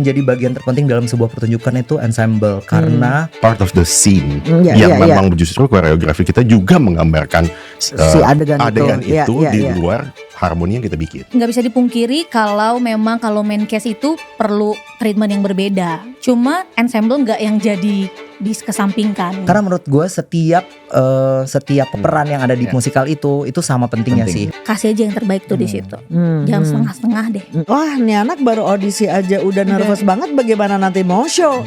menjadi bagian terpenting dalam sebuah pertunjukan itu ensemble, karena part of the scene Iya, yang iya, memang justru koreografi kita juga menggambarkan Si adegan itu. itu Iya, di iya. luar harmoni yang kita bikin. Nggak bisa dipungkiri kalau memang kalau main cast itu perlu treatment yang berbeda. Cuma ensemble nggak yang jadi dikesampingkan. karena menurut gue setiap peran yang ada di musikal itu sama pentingnya Penting. sih. Kasih aja yang terbaik tuh di situ. Jangan setengah-setengah deh. Wah, nih anak baru audisi aja udah nervous banget, bagaimana nanti mau show?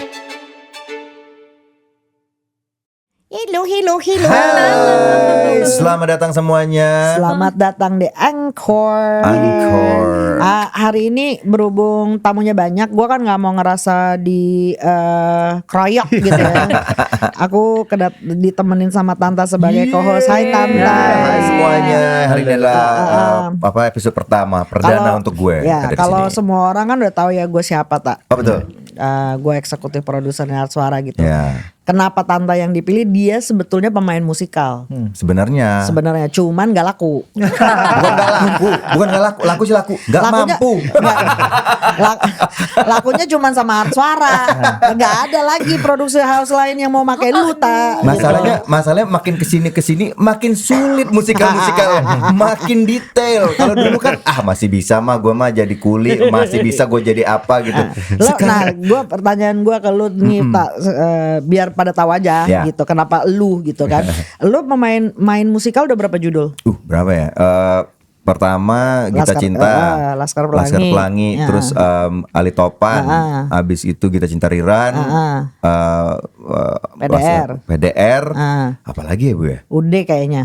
Hello. Hai, selamat datang semuanya. Selamat datang di Encore. Encore. Hari ini berhubung tamunya banyak, gue kan nggak mau ngerasa di kroyok gitu ya. Aku ditemenin sama Tanta sebagai co-host. Hai Tanta. Hai semuanya. Hari ini adalah episode pertama perdana untuk gue. Ya, ada di kalau sini. semua orang kan udah tahu ya gue siapa, tak? Oh betul. Gue eksekutif produsernya Art Suara gitu. Ya. Kenapa Tanta yang dipilih? Dia sebetulnya pemain musikal. Sebenarnya Cuman gak laku. bukan gak laku, laku sih laku. Gak Lakunya- mampu. Lakunya cuman sama Art Suara. Gak ada lagi produksi house lain yang mau pakai lu, tak? Masalahnya makin kesini makin sulit musikalnya, makin detail. Kalau dulu kan masih bisa mah gue mah jadi kuli, masih bisa gue jadi apa gitu. Pertanyaan gue ke lu nih, tak, biar pada tahu aja Ya. gitu. Kenapa lu gitu kan? Lu main musikal udah berapa judul? Berapa ya? Pertama Gita Cinta, Laskar Pelangi, Ya. terus Ali Topan, abis itu Gita Cinta Riran, PDR, apalagi ya Bu ya? Udah kayaknya.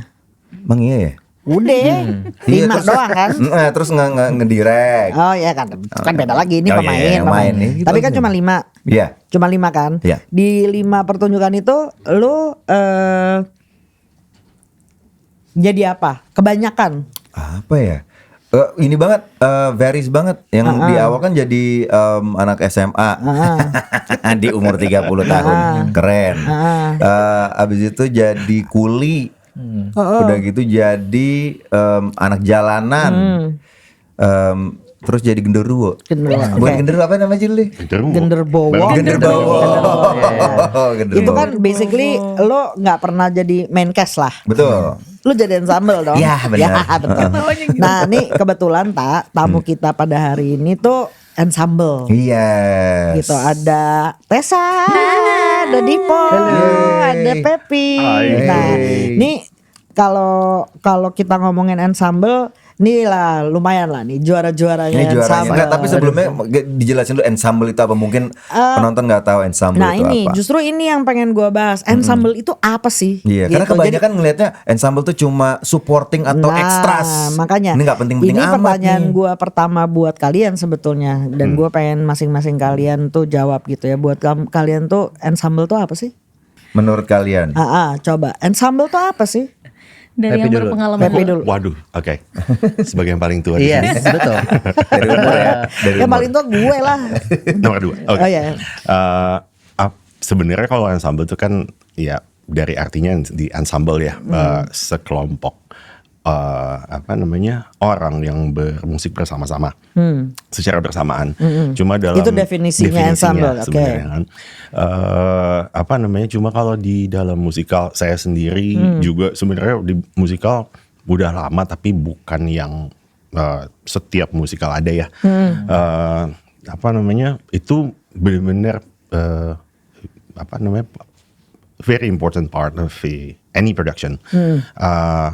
Emang iya ya? Udah, Iya, 5 terus- doang kan? Terus ngedirect. Oh iya kan beda lagi, ini Oh, iya, pemain, yang main nih, gitu Tapi kan aja. cuma 5. Iya. Cuma 5 kan? Iya. Di 5 pertunjukan itu lu jadi apa? Kebanyakan. Apa ya? Ini banget, varies banget. Yang di awal kan jadi anak SMA di umur 30 tahun, keren. Abis itu jadi kuli, udah gitu jadi anak jalanan, terus jadi genderuwo. Bukan genderuwo, apa namanya judulnya? Genderbowo. Genderbowo. Itu kan basically lo nggak pernah jadi main cast lah. Betul. Lu jadi ensemble dong. Ya, benar. Ya, betul. Nah ini kebetulan tamu kita pada hari ini tuh ensemble. Yes. Gitu, ada Tessa, ada Dipo, ada Pepi. Nah, ini kalau kita ngomongin ensemble, nih lah lumayan lah nih juara-juaranya Ini juaranya. ensemble. Enggak, tapi sebelumnya dijelasin dulu ensemble itu apa, mungkin penonton nggak tahu ensemble Nah itu ini apa. justru ini yang pengen gue bahas. Ensemble itu apa sih? Iya, Gitu. karena kebanyakan ngelihatnya ensemble tuh cuma supporting atau extras. Makanya ini nggak penting-penting ini amat pertanyaan nih. gue pertama buat kalian sebetulnya, dan gue pengen masing-masing kalian tuh jawab gitu ya. Buat kalian tuh ensemble tuh apa sih? Menurut kalian? Coba ensemble tuh apa sih? Dari Pepi yang dulu. berpengalaman. Pepi dulu. Waduh, oke. Sebagai yang paling tua di Iya, sini. betul. Dari umur ya. Dari Yang umur. paling tua gue lah. Nomor 2. Oke. Oh iya. Sebenarnya kalau ensemble itu kan ya dari artinya di ensemble ya, sekelompok orang yang bermusik bersama-sama secara bersamaan. Cuma dalam Itu definisinya ensemble, oke. sebenarnya kan. Cuma kalau di dalam musikal saya sendiri juga sebenarnya di musikal udah lama, tapi bukan yang setiap musikal ada ya. Itu benar-benar very important part of any production.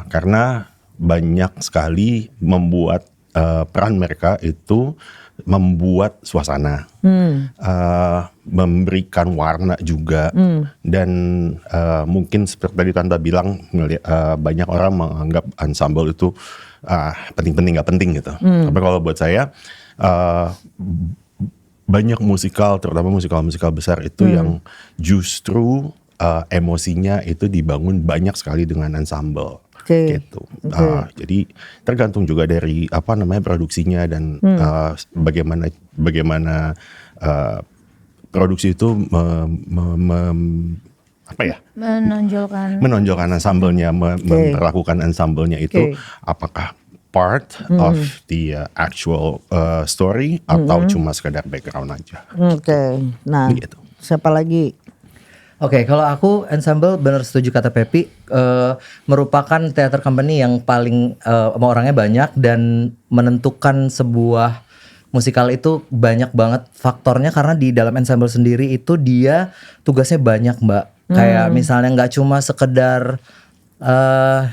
Karena banyak sekali membuat peran mereka itu membuat suasana, memberikan warna juga, dan mungkin seperti tadi Tanta bilang, banyak orang menganggap ensemble itu penting-penting nggak penting gitu. Tapi kalau buat saya banyak musikal, terutama musikal-musikal besar itu yang justru emosinya itu dibangun banyak sekali dengan ensemble. Gitu. Jadi tergantung juga dari produksinya dan bagaimana produksi itu Menonjolkan menonjolkan ensemblenya, memperlakukan ensemblenya itu apakah part of the actual story atau cuma sekedar background aja. Oke. Nah, Gitu. siapa lagi? Oke, kalau aku Ensemble bener setuju kata Pepi, merupakan theater company yang paling orangnya banyak dan menentukan sebuah musikal itu banyak banget faktornya, karena di dalam Ensemble sendiri itu dia tugasnya banyak, Mbak. Kayak misalnya nggak cuma sekedar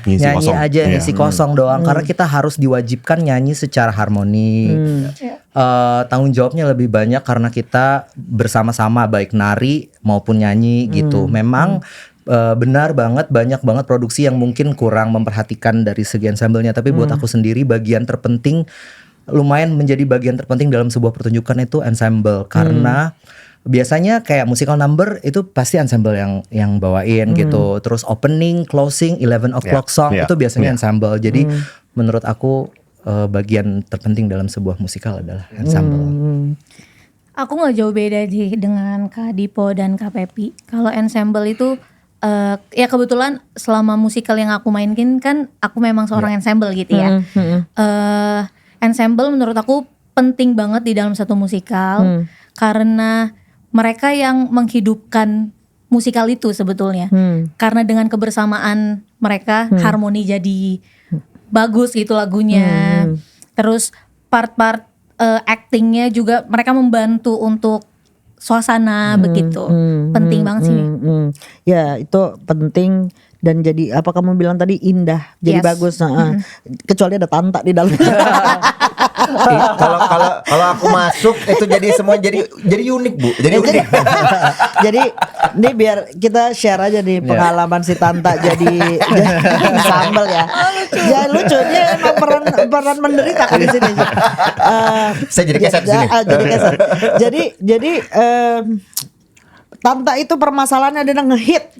Ngisi nyanyi kosong. aja, Iya. ngisi kosong doang, karena kita harus diwajibkan nyanyi secara harmoni. Tanggung jawabnya lebih banyak karena kita bersama-sama baik nari maupun nyanyi gitu. Memang benar banget, banyak banget produksi yang mungkin kurang memperhatikan dari segi ensemble-nya, tapi buat aku sendiri bagian terpenting, lumayan menjadi bagian terpenting dalam sebuah pertunjukan itu ensemble, karena biasanya kayak musical number itu pasti ensemble yang bawain gitu. Terus opening, closing, 11 o'clock song itu biasanya ensemble. Jadi menurut aku bagian terpenting dalam sebuah musikal adalah ensemble. Aku nggak jauh beda sih dengan Kak Dipo dan Kak Pepi. Kalau ensemble itu ya kebetulan selama musikal yang aku mainin kan aku memang seorang ensemble gitu ya. Ensemble menurut aku penting banget di dalam satu musikal karena mereka yang menghidupkan musikal itu sebetulnya. Karena dengan kebersamaan mereka harmoni jadi bagus gitu lagunya. Terus part-part actingnya juga mereka membantu untuk suasana begitu. Penting banget sih. Ya itu penting. Dan jadi apa kamu bilang tadi, indah, jadi bagus. Kecuali ada Tanta di dalam. Kalau aku masuk itu jadi semua jadi unik, Bu. Jadi unik. Jadi ini biar kita share aja nih pengalaman si Tanta jadi ensemble ya. Ya lucu, dia emang peran menderita kan di sini. Saya jadi keset di sini. Jadi keset. Jadi Tanta itu permasalahannya adalah ngehit.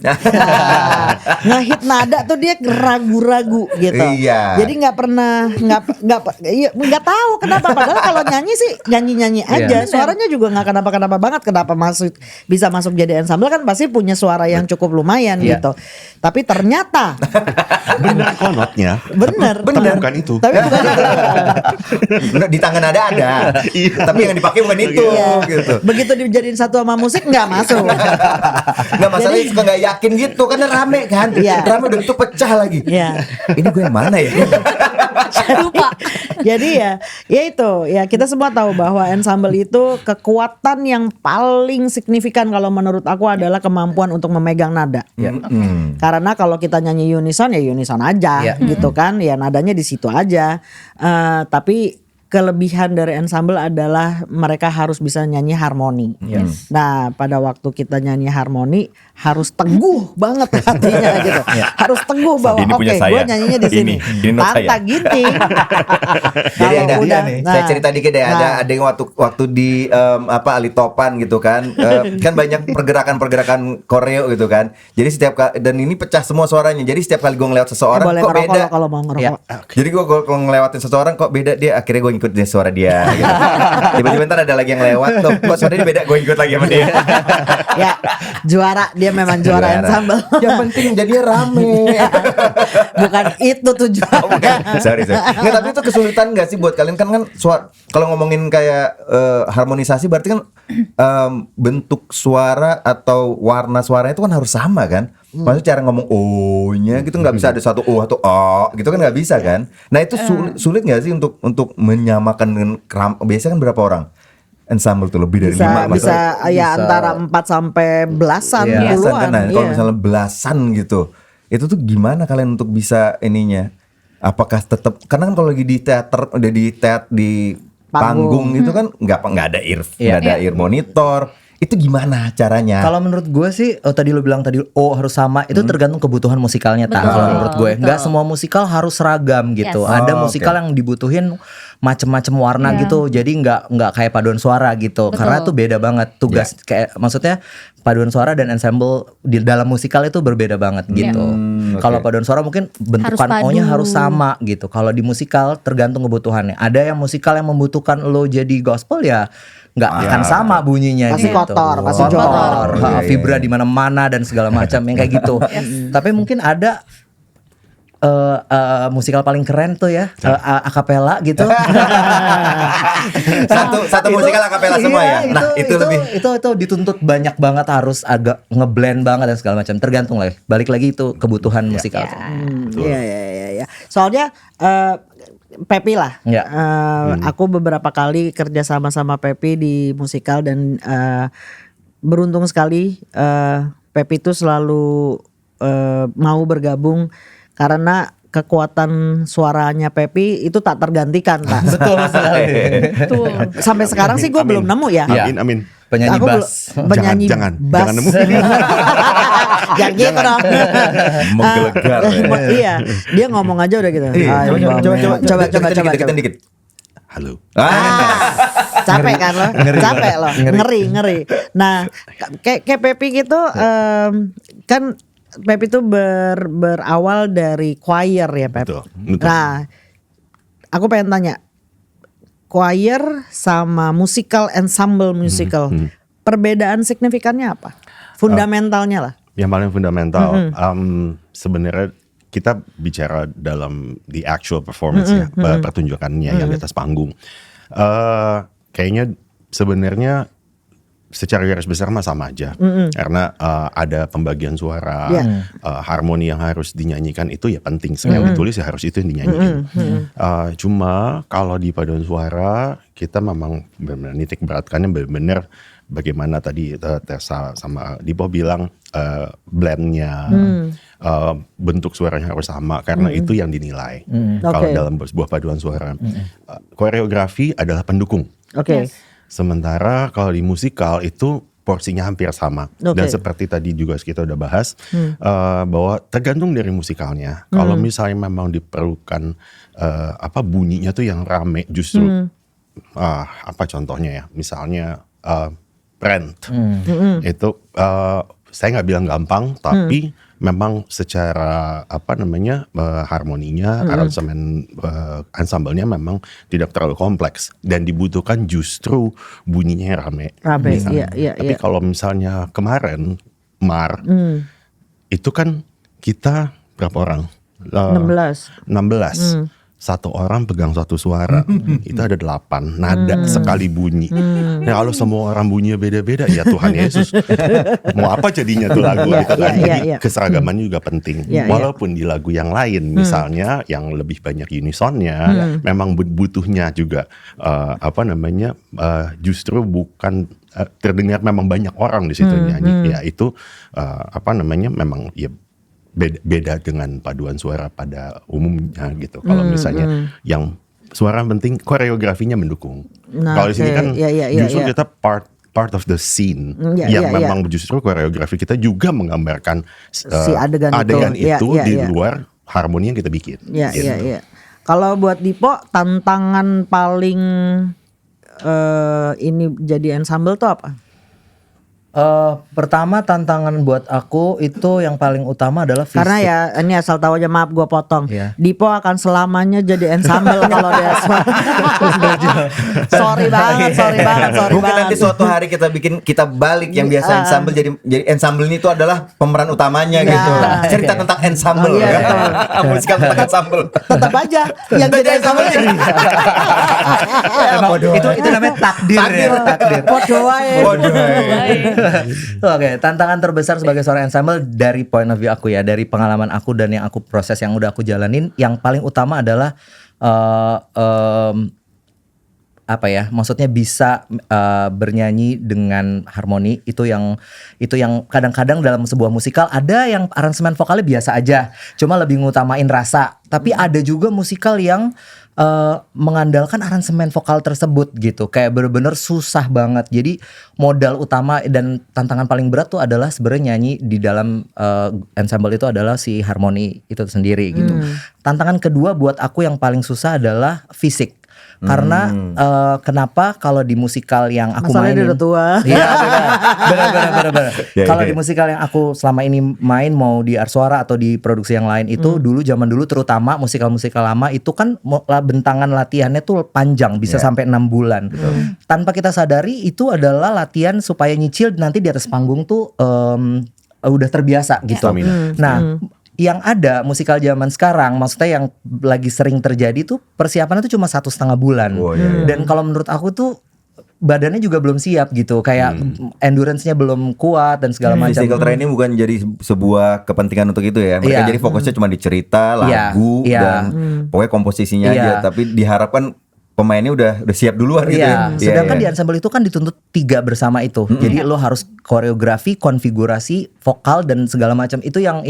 Ngehit nada tuh dia ragu-ragu gitu. Iya. Jadi nggak tahu kenapa, padahal kalau nyanyi sih nyanyi aja. Suaranya juga nggak kenapa-kenapa banget. Kenapa bisa masuk jadi ensemble, kan pasti punya suara yang cukup lumayan gitu. Tapi ternyata Bener kok notnya. bener. Bukan itu. Tapi bukan itu. Bener, di tangan ada. Tapi yang dipakai bukan itu gitu. Begitu dijadiin satu sama musik nggak masuk. Nggak, masalahnya suka nggak yakin gitu karena rame kan. Rame udah itu pecah lagi. Ini gue yang mana ya? Lupa. Jadi ya itu ya, kita semua tahu bahwa ensemble itu kekuatan yang paling signifikan kalau menurut aku adalah kemampuan untuk memegang nada. Karena kalau kita nyanyi unison ya unison aja gitu kan, ya nadanya di situ aja. Tapi kelebihan dari ensemble adalah mereka harus bisa nyanyi harmoni. Nah, pada waktu kita nyanyi harmoni harus teguh banget hatinya gitu. Harus teguh bahwa oke, gue nyanyinya di sini. Tanta Ginting. Jadi ada saya cerita dikit deh. Ada yang waktu di Alitopan gitu kan. Kan banyak pergerakan koreo gitu kan. Jadi dan ini pecah semua suaranya. Jadi setiap kali gue ngelewat seseorang kok beda. Kalau mau ngerokok. Jadi gue kalau ngelewatin seseorang kok beda, dia akhirnya gue ngikut suara dia gitu. Tiba-tiba ntar ada lagi yang lewat, kok suaranya beda, gue ikut lagi sama dia. Ya juara, dia memang juara ensemble. Yang penting jadinya rame. Bukan itu tujuannya. Sorry. Nggak, tapi itu kesulitan gak sih buat kalian kan kalau ngomongin kayak harmonisasi berarti kan bentuk suara atau warna suara itu kan harus sama kan. Maksudnya cara ngomong O-nya gitu nggak bisa ada satu O atau O gitu kan, nggak bisa kan. Nah itu sulit nggak sih untuk menyamakan dengan biasanya kan berapa orang ensemble tuh, lebih dari 5 bisa antara 4 sampai belasan puluhan kan. Nah, kalau misalnya belasan gitu, itu tuh gimana kalian untuk bisa ininya? Apakah tetap, karena kan kalau lagi di teater udah di panggung gitu kan nggak ada ear monitor. Itu gimana caranya? Kalau menurut gue sih, tadi lo bilang tadi harus sama, itu tergantung kebutuhan musikalnya. Kalau menurut gue, nggak semua musikal harus seragam gitu. Ada musikal yang dibutuhin macem-macem warna gitu, jadi nggak kayak paduan suara gitu. Karena tuh beda banget tugas. Kayak maksudnya paduan suara dan ensemble di dalam musikal itu berbeda banget gitu. Kalau paduan suara mungkin bentukan O-nya harus sama gitu. Kalau di musikal tergantung kebutuhannya. Ada yang musikal yang membutuhkan lo jadi gospel ya nggak akan sama bunyinya pasti gitu. pasti kotor, vibra di mana-mana dan segala macam yang kayak gitu. Tapi mungkin ada musikal paling keren tuh ya, akapela gitu. Satu musikal akapela semua ya. Nah, itu dituntut banyak banget, harus agak ngeblend banget dan segala macam. Tergantung lah. Balik lagi itu kebutuhan musikal. Iya. Soalnya Pepi lah. Ya. Aku beberapa kali kerja sama Pepi di musikal dan beruntung sekali Pepi itu selalu mau bergabung karena kekuatan suaranya Pepi itu tak tergantikan, Pak. Betul sekali. Sampai sekarang sih gue belum nemu ya. Amin. Penyanyi Aku bass. penyanyi Jangan bass. nemu. Jangan gitu dong. Menggelegar ya. Iya, dia ngomong aja udah gitu. Coba. Dikit. Halo. Capek kan lo? Capek lo. Ngeri. Nah, kayak Pepi gitu kan Pepi itu berawal dari choir ya, Pep. Betul. Nah, aku pengen tanya, choir sama ensemble musical, perbedaan signifikannya apa? Fundamentalnya lah. Yang paling fundamental, sebenarnya kita bicara dalam the actual performance ya, pertunjukannya yang di atas panggung. Kayaknya sebenarnya secara garis besar mah sama aja, karena ada pembagian suara, harmoni yang harus dinyanyikan itu ya penting. Yang ditulis ya harus itu yang dinyanyikan. Cuma kalau di paduan suara kita memang benar-benar nitik beratkannya benar-benar bagaimana tadi Tessa sama Dipo bilang blendnya, bentuk suaranya harus sama karena itu yang dinilai. Kalau dalam sebuah paduan suara, koreografi adalah pendukung. Oke. Sementara kalau di musikal itu porsinya hampir sama. Dan seperti tadi juga kita udah bahas, bahwa tergantung dari musikalnya. Kalau misalnya memang diperlukan bunyinya tuh yang rame, justru apa contohnya ya? Misalnya Rent, itu saya nggak bilang gampang, tapi memang secara harmoninya, aransemen ensemble-nya memang tidak terlalu kompleks dan dibutuhkan justru bunyinya yang rame. Iya. Tapi kalau misalnya kemarin itu kan kita berapa orang? 16. Satu orang pegang satu suara, itu ada 8 nada sekali bunyi. Nah kalau semua orang bunyinya beda-beda, ya Tuhan Yesus, mau apa jadinya tuh lagu gitu kan? Jadi keseragaman juga penting. Walaupun di lagu yang lain, misalnya yang lebih banyak unisonnya, memang butuhnya juga justru bukan terdengar memang banyak orang di situ nyanyi. Ya itu memang ya beda dengan paduan suara pada umumnya gitu. Kalau misalnya yang suara penting, koreografinya mendukung. Kalau di sini kan justru kita part of the scene yang memang justru koreografi kita juga menggambarkan si adegan itu di luar harmoni yang kita bikin. Iya. Kalau buat Dipo, tantangan paling ini jadi ensemble tuh apa? Pertama tantangan buat aku itu yang paling utama adalah fisik. Karena ya ini asal tahu aja, maaf gue potong. Dipo akan selamanya jadi ensemble kalau dia sorry banget. Mungkin nanti suatu hari kita balik yang biasa ensemble jadi ensemble ini itu adalah pemeran utamanya gitu. Cerita tentang ensemble musikal tentang ensemble. Tetap aja yang jadi ensemble jadi. Itu namanya takdir. Podo wae. Oke, tantangan terbesar sebagai seorang ensemble dari point of view aku ya, dari pengalaman aku dan yang aku proses yang udah aku jalanin, yang paling utama adalah maksudnya bisa bernyanyi dengan harmoni. Itu yang kadang-kadang dalam sebuah musikal ada yang aransemen vokalnya biasa aja, cuma lebih ngutamain rasa. Tapi ada juga musikal yang mengandalkan aransemen vokal tersebut gitu, kayak bener-bener susah banget. Jadi modal utama dan tantangan paling berat tuh adalah sebenarnya nyanyi di dalam ensemble itu adalah si harmoni itu sendiri gitu. Tantangan kedua buat aku yang paling susah adalah fisik. Karena kenapa kalau di musikal yang aku masalahnya mainin, dia udah tua. Iya benar. Kalau di musikal yang aku selama ini main, mau di Arsuara atau di produksi yang lain itu zaman dulu terutama musikal-musikal lama itu kan bentangan latihannya tuh panjang, bisa sampai 6 bulan. Tanpa kita sadari itu adalah latihan supaya nyicil nanti di atas panggung tuh udah terbiasa gitu. Nah, yang ada musikal zaman sekarang, maksudnya yang lagi sering terjadi tuh persiapannya tuh cuma 1,5 bulan. Dan kalau menurut aku tuh badannya juga belum siap gitu, kayak endurance-nya belum kuat dan segala macam. Physical training bukan jadi sebuah kepentingan untuk itu ya. Mereka jadi fokusnya cuma di cerita, lagu dan pokoknya komposisinya aja. Tapi diharapkan pemainnya udah siap duluan gitu ya. Sedangkan di ensemble itu kan dituntut 3 bersama itu. Jadi lo harus koreografi, konfigurasi, vokal dan segala macam. Itu yang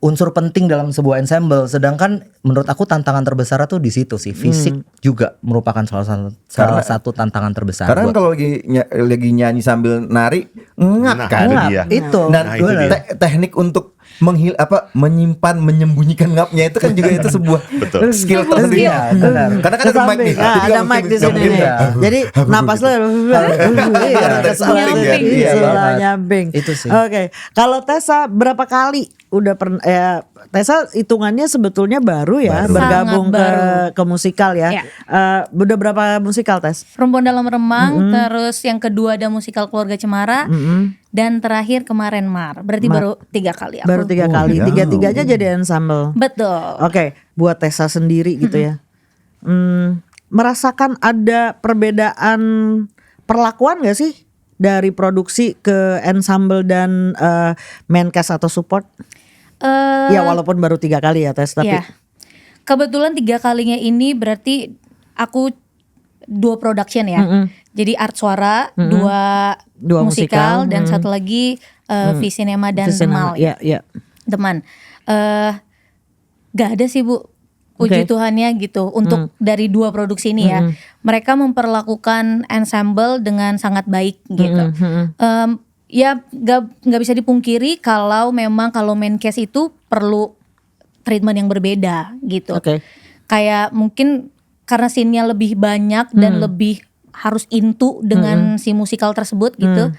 unsur penting dalam sebuah ensemble. Sedangkan menurut aku tantangan terbesar tuh di situ sih. Fisik juga merupakan salah satu tantangan terbesar. Karena kalau lagi nyanyi sambil nari ngap kan. Itu. Dan teknik untuk menyimpan, menyembunyikan ngapnya itu kan juga itu sebuah skill tersendiri. Karena kan ada mic nih. Ada mic di sini nih. Jadi napas lo nyamping. Itu sih. Oke. Kalau Tessa berapa kali udah pernah Tessa hitungannya sebetulnya baru ya bergabung ke musikal ya. Udah berapa musikal Tess? Perempuan Dalam Remang, terus yang kedua ada musikal Keluarga Cemara, dan terakhir kemarin Mar. Berarti baru 3 kali aku. Baru 3 kali. Tiga-tiganya jadi ensemble. Betul. Oke, buat Tessa sendiri gitu ya. Merasakan ada perbedaan perlakuan gak sih dari produksi ke ensemble dan main cast atau support? Ya walaupun baru 3 kali ya Tess, tapi kebetulan 3 kalinya ini berarti aku 2 production ya. Jadi art suara, 2 musikal dan satu lagi V-Cinema dan Demal. Deman. Gak ada sih Bu, puji Tuhannya gitu untuk dari 2 produksi ini ya. Mereka memperlakukan ensemble dengan sangat baik gitu. Ya gak bisa dipungkiri kalau memang kalau main cast itu perlu treatment yang berbeda gitu. Kayak mungkin karena scene-nya lebih banyak dan lebih harus into dengan si musikal tersebut gitu.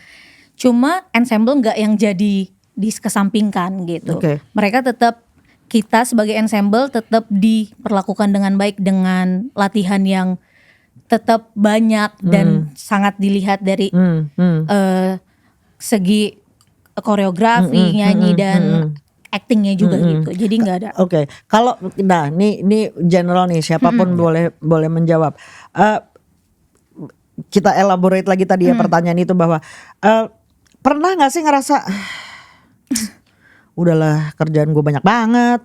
Cuma ensemble gak yang jadi dikesampingkan gitu. Mereka tetap, kita sebagai ensemble tetap diperlakukan dengan baik dengan latihan yang tetap banyak dan sangat dilihat dari segi koreografi, nyanyi dan actingnya juga gitu. Jadi nggak ada. Kalau ini general nih, siapapun boleh menjawab. Kita elaborate lagi tadi ya pertanyaan itu bahwa pernah nggak sih ngerasa udahlah kerjaan gue banyak banget,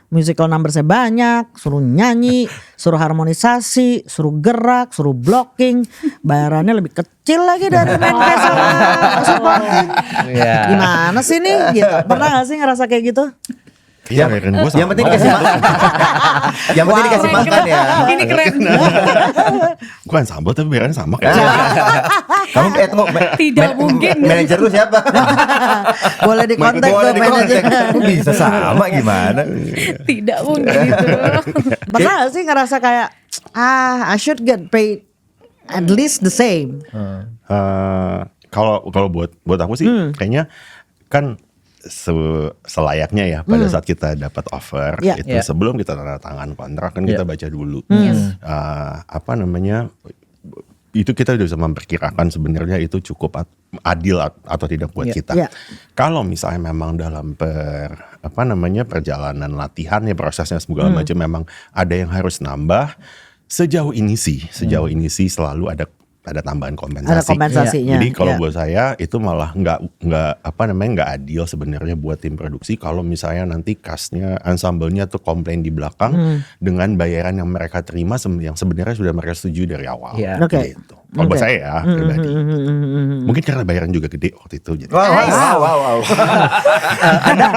musical number saya banyak, suruh nyanyi, suruh harmonisasi, suruh gerak, suruh blocking, bayarannya lebih kecil lagi dari main cast sama supporting. Gimana sih nih? Gitu. Pernah gak sih ngerasa kayak gitu? Yang penting dikasih makan. Yang penting dikasih makan ya. Ini keren. Bukan sambal tapi bayarannya sama kan. Kamu Tidak mungkin. Manajer lu siapa? Boleh dikontak tuh manajer. Bisa sama gimana? Tidak mungkin gitu. Pernah gak sih ngerasa kayak I should get paid at least the same? Kalau buat aku sih kayaknya kan selayaknya ya pada saat kita dapat offer itu sebelum kita tanda tangan kontrak kan kita baca dulu itu kita udah bisa memperkirakan sebenarnya itu cukup adil atau tidak buat kita. Kalau misalnya memang dalam perjalanan latihannya prosesnya segala macam memang ada yang harus nambah, sejauh ini sih selalu ada tambahan kompensasi. Ada kompensasinya. Jadi kalau buat saya itu malah nggak adil sebenarnya buat tim produksi kalau misalnya nanti castnya, ensemble-nya tuh komplain di belakang dengan bayaran yang mereka terima yang sebenarnya sudah mereka setuju dari awal. Gitu. Kalau buat saya ya pribadi. Mungkin karena bayaran juga gede waktu itu. Jadi. Wow.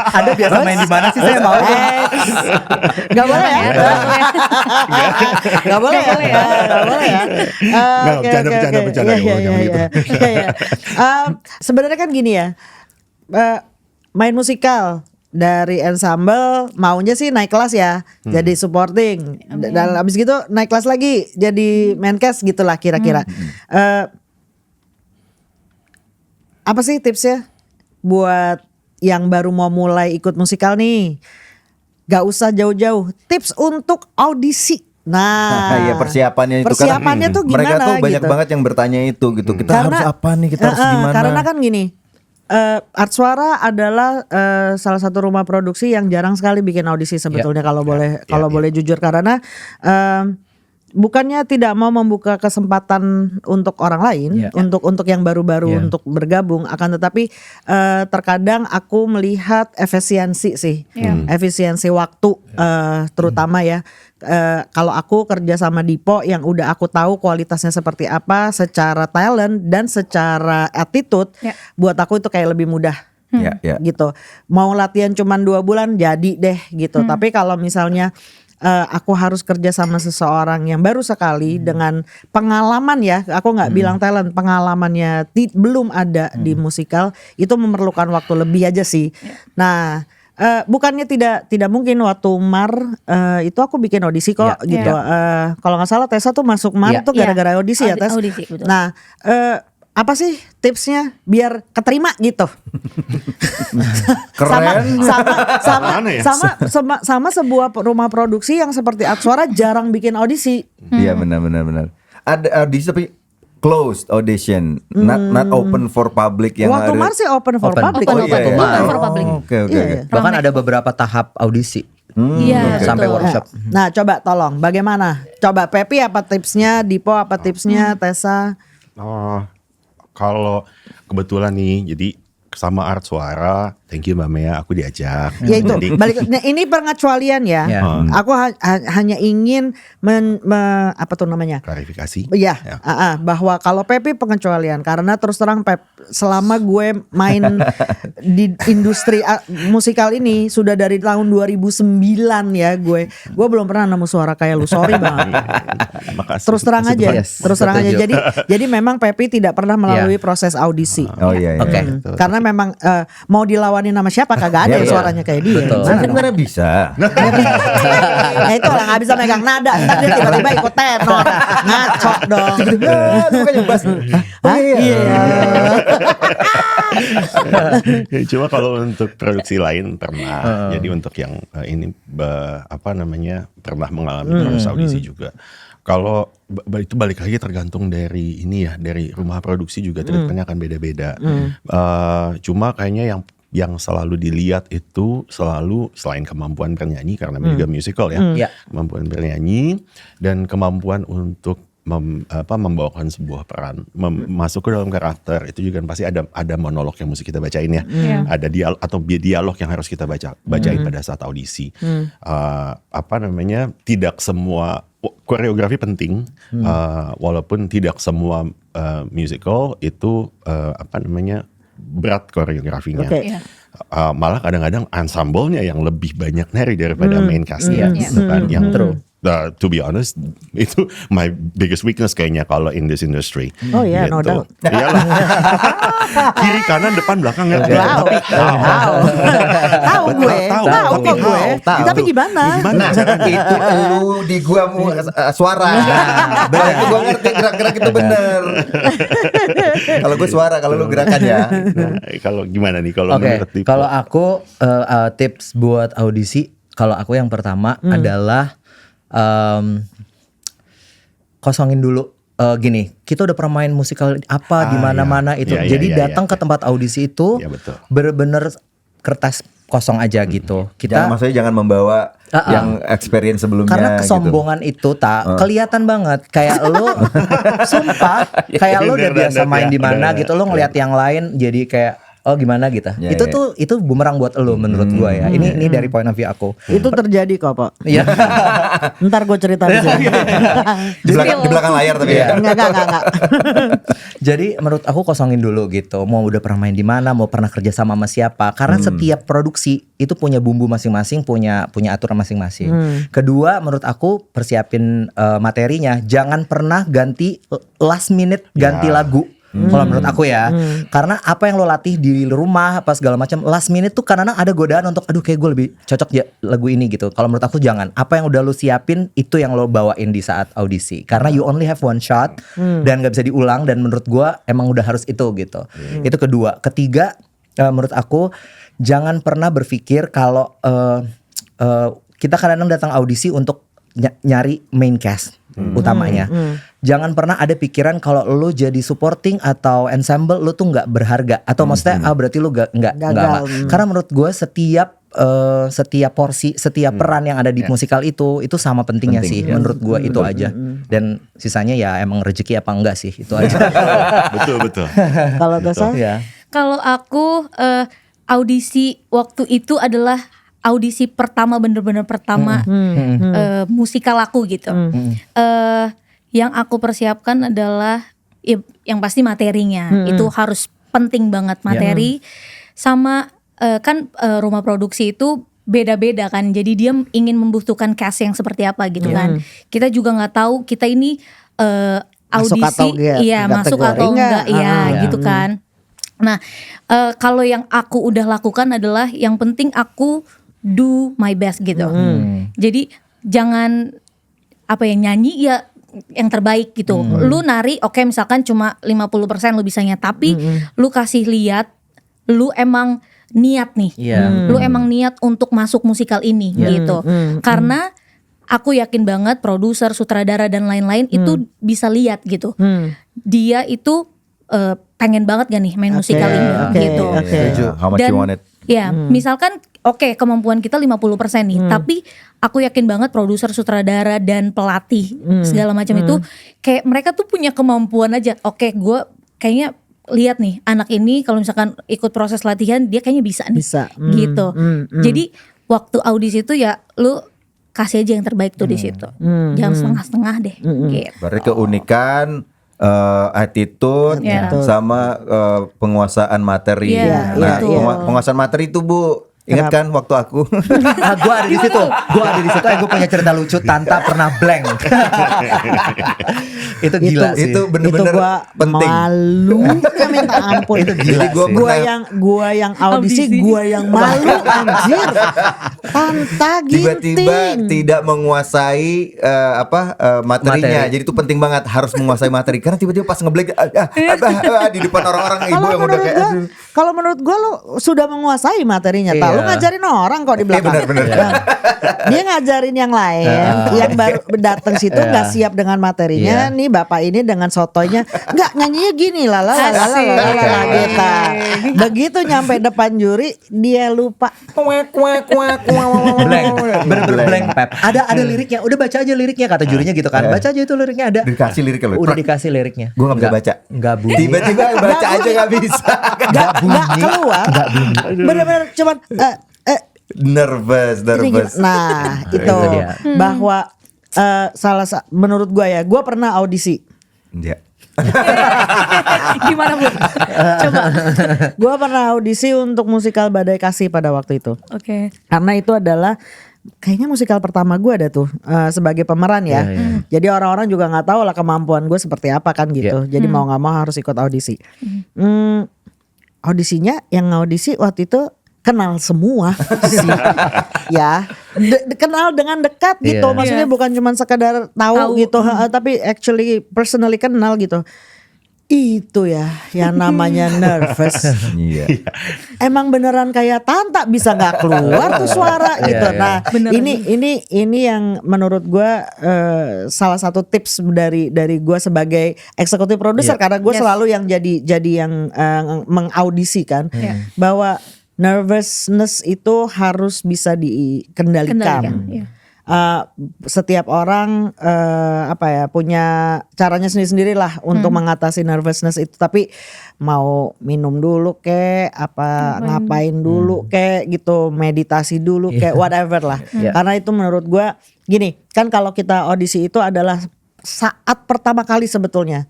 Ada biasa main di mana sih saya mau? Gak boleh ya. Gak boleh ya. Bercanda. Sebenarnya kan gini ya, main musikal dari ensemble maunya sih naik kelas ya, jadi supporting. Dan abis gitu naik kelas lagi jadi main cast gitulah kira-kira. Apa sih tipsnya buat yang baru mau mulai ikut musikal nih? Gak usah jauh-jauh, tips untuk audisi. Nah, iya persiapannya tuh gimana? Mereka tuh banyak gitu. banget yang bertanya itu gitu. Kita harus apa nih? Kita harus gimana? Karena kan gini, Art Suara adalah salah satu rumah produksi yang jarang sekali bikin audisi sebetulnya kalau boleh jujur, karena bukannya tidak mau membuka kesempatan untuk orang lain, untuk yang baru-baru untuk bergabung, akan tetapi terkadang aku melihat efisiensi sih, efisiensi waktu terutama ya. Kalau aku kerja sama Dipo yang udah aku tahu kualitasnya seperti apa secara talent dan secara attitude, buat aku itu kayak lebih mudah. Gitu. Mau latihan cuman 2 bulan jadi deh gitu. Tapi kalau misalnya aku harus kerja sama seseorang yang baru sekali dengan pengalaman ya, aku nggak bilang talent, pengalamannya belum ada di musikal, itu memerlukan waktu lebih aja sih. Nah, bukannya tidak mungkin waktu Mar itu aku bikin audisi kok gitu. Kalau nggak salah Tessa tuh masuk Mar tuh gara-gara audisi ya Tess. Audisi, betul. Nah, apa sih tipsnya biar keterima gitu? Keren. sama sebuah rumah produksi yang seperti Art Suara jarang bikin audisi. Iya benar. Ada audisi tapi closed audition, not open for public yang Waktu ada. Mars sih open for public. Open for public. Oke. Bahkan ada beberapa tahap audisi. Iya, Sampai betul. workshop. Nah, coba tolong bagaimana? Coba Pepi apa tipsnya, Dipo apa tipsnya, Tessa? Kalau kebetulan nih, jadi sama Art Suara, thank you Mbak Mea, aku diajak. Ya itu Jadi, balik. Nah, ini pengecualian ya. Aku hanya ingin apa tuh namanya? klarifikasi. Iya, bahwa kalau Pepi pengecualian karena terus terang Pep, selama gue main di industri musikal ini sudah dari tahun 2009 ya, gue belum pernah nemu suara kayak lu, sorry banget. Makasih. Terus terang aja, terus terang aja. Setuju. Jadi memang Pepi tidak pernah melalui proses audisi. Oh iya. Oke. Karena memang mau dilawanin sama siapa kagak ada yang suaranya kayak dia. Betul. Gimana dong? Sebenarnya bisa. Nah itu lah nggak bisa megang nada, ntar dia tiba-tiba ikut tenor, ngaco dong. Bukannya bass. Iya. Cuma kalau untuk produksi lain pernah. Jadi untuk yang ini pernah mengalami proses audisi juga. Kalau itu balik lagi tergantung dari ini ya, dari rumah produksi juga treatmentnya akan beda-beda. Cuma kayaknya yang selalu dilihat itu selalu selain kemampuan bernyanyi karena juga musical ya, kemampuan bernyanyi dan kemampuan untuk membawakan sebuah peran, masuk ke dalam karakter. Itu juga pasti ada monolog yang mesti kita bacain ya, ada dialog yang harus kita bacain pada saat audisi. Tidak semua koreografi penting, walaupun tidak semua musical itu berat koreografinya. Malah kadang-kadang ensemble-nya yang lebih banyak nari daripada main cast-nya gitu kan. Yang to be honest, itu my biggest weakness kayaknya kalau in this industry. Oh ya, no gitu. doubt. Iyalah. Kiri kanan depan belakang ya. Tahu gue. Tapi gimana? Nah, itu lu di gua mau suara. Berarti gua ngerti gerak-gerak itu bener. Kalau gua suara, kalau lu gerakan ya. Kalau gimana nih kalau menurut Dipo? Kalau aku tips buat audisi, kalau aku yang pertama adalah kosongin dulu. Gini, kita udah pernah main musikal apa di mana-mana itu. Jadi datang ke tempat audisi itu bener-bener kertas kosong aja gitu. Maksudnya jangan membawa yang experience sebelumnya. Karena kesombongan itu kelihatan banget. Kayak lu sumpah, kayak lu udah biasa main di mana gitu, lu ngelihat yang lain jadi kayak oh gimana gitu. Itu bumerang buat lu menurut gua ya. Ini dari point of view aku. Itu terjadi kok Pak. Iya. Ntar gue cerita di sini. Di belakang layar tapi ya. Enggak. Jadi menurut aku kosongin dulu gitu. Mau udah pernah main di mana, mau pernah kerja sama siapa. Karena setiap produksi itu punya bumbu masing-masing, punya aturan masing-masing. Kedua, menurut aku persiapin materinya. Jangan pernah ganti last minute ganti lagu. Kalau menurut aku ya, karena apa yang lo latih di rumah apa segala macam last minute tuh kadang ada godaan untuk aduh kayak gue lebih cocok ya lagu ini gitu. Kalau menurut aku jangan, apa yang udah lo siapin itu yang lo bawain di saat audisi. Karena you only have one shot dan nggak bisa diulang, dan menurut gue emang udah harus itu gitu. Itu kedua. Ketiga, menurut aku jangan pernah berpikir kalau kita kadang-kadang datang audisi untuk nyari main cast. utamanya. Jangan pernah ada pikiran kalau lu jadi supporting atau ensemble lu tuh nggak berharga atau maksudnya berarti lu nggak. Karena menurut gue setiap porsi, setiap peran yang ada di musikal itu sama pentingnya sih menurut gue itu aja. Dan sisanya ya emang rezeki apa enggak sih itu aja. Betul. Kalau Tessa? Ya. Kalau aku audisi waktu itu adalah audisi pertama bener-bener pertama musikal aku gitu. Yang aku persiapkan adalah yang pasti materinya itu harus penting banget materi sama kan rumah produksi itu beda-beda kan. Jadi dia ingin membutuhkan cast yang seperti apa gitu kan. Kita juga nggak tahu kita ini audisi masuk atau enggak gitu kan. Nah, kalau yang aku udah lakukan adalah yang penting aku do my best gitu. Jadi jangan nyanyi ya yang terbaik gitu. Lu nari oke, misalkan cuma 50% lu bisanya, tapi lu kasih lihat lu emang niat nih. Lu emang niat untuk masuk musikal ini gitu. Karena aku yakin banget produser, sutradara dan lain-lain itu bisa lihat gitu. Dia itu pengen banget gak nih main musikal ini gitu. How much you want it? Ya, misalkan kemampuan kita 50% nih, tapi aku yakin banget produser, sutradara dan pelatih segala macam itu kayak mereka tuh punya kemampuan aja. Gue kayaknya lihat nih anak ini kalau misalkan ikut proses latihan dia kayaknya bisa nih. Gitu. Jadi waktu audisi itu ya lu kasih aja yang terbaik tuh di situ. Jangan setengah-setengah deh. Gitu. Berarti keunikan attitude sama penguasaan materi. Penguasaan materi itu Bu, ingat kan waktu aku? Gue ada di situ. Gue punya cerita lucu. Tanta pernah blank. Itu gila sih. Itu bener-bener penting. Malu minta ampun. Itu gila sih. Gua yang audisi, gua yang malu anjir. Tanta ginting. Tiba-tiba tidak menguasai materinya. Jadi itu penting banget harus menguasai materi. Karena tiba-tiba pas ngeblank di depan orang-orang ibu yang udah kayak kalau menurut gue lo sudah menguasai materinya. Lu ngajarin orang kok di belakang. Bener. Dia ngajarin yang lain, yang baru datang situ nggak siap dengan materinya. Nih bapak ini dengan sotoynya nggak nyanyinya gini lah gitu. Begitu nyampe depan juri dia lupa. Blank Pep. Ada liriknya. Udah baca aja liriknya kata jurinya gitu kan. Baca aja itu liriknya ada. Dikasih liriknya loh. Udah dikasih liriknya. Gue gak bisa baca. Nggak bunyi. Tiba-tiba baca aja gak bisa. Nggak keluar. Bener-bener cuman nervous. Nah itu bahwa menurut gue ya, gue pernah audisi. Iya. Gimana Bu? Coba. Gue pernah audisi untuk musikal Badai Kasih pada waktu itu. Karena itu adalah kayaknya musikal pertama gue ada tuh sebagai pemeran ya. Jadi orang-orang juga nggak tahu lah kemampuan gue seperti apa kan gitu. Jadi mau nggak mau harus ikut audisi. Audisinya yang ngaudisi waktu itu kenal semua sih. Ya kenal dengan dekat gitu. Maksudnya bukan cuma sekadar tahu gitu, tapi actually personally kenal gitu. Itu ya yang namanya nervous. Emang beneran kayak Tanta bisa nggak keluar tuh suara gitu. Nah ini yang menurut gue salah satu tips dari gue sebagai eksekutif produser, karena gue selalu yang jadi yang mengaudisi kan, bahwa nervousness itu harus bisa dikendalikan. Setiap orang punya caranya sendiri-sendiri lah untuk mengatasi nervousness itu. Tapi mau minum dulu kek, ngapain dulu kek gitu, meditasi dulu kek, whatever lah. Karena itu menurut gue gini, kan kalau kita audisi itu adalah saat pertama kali sebetulnya.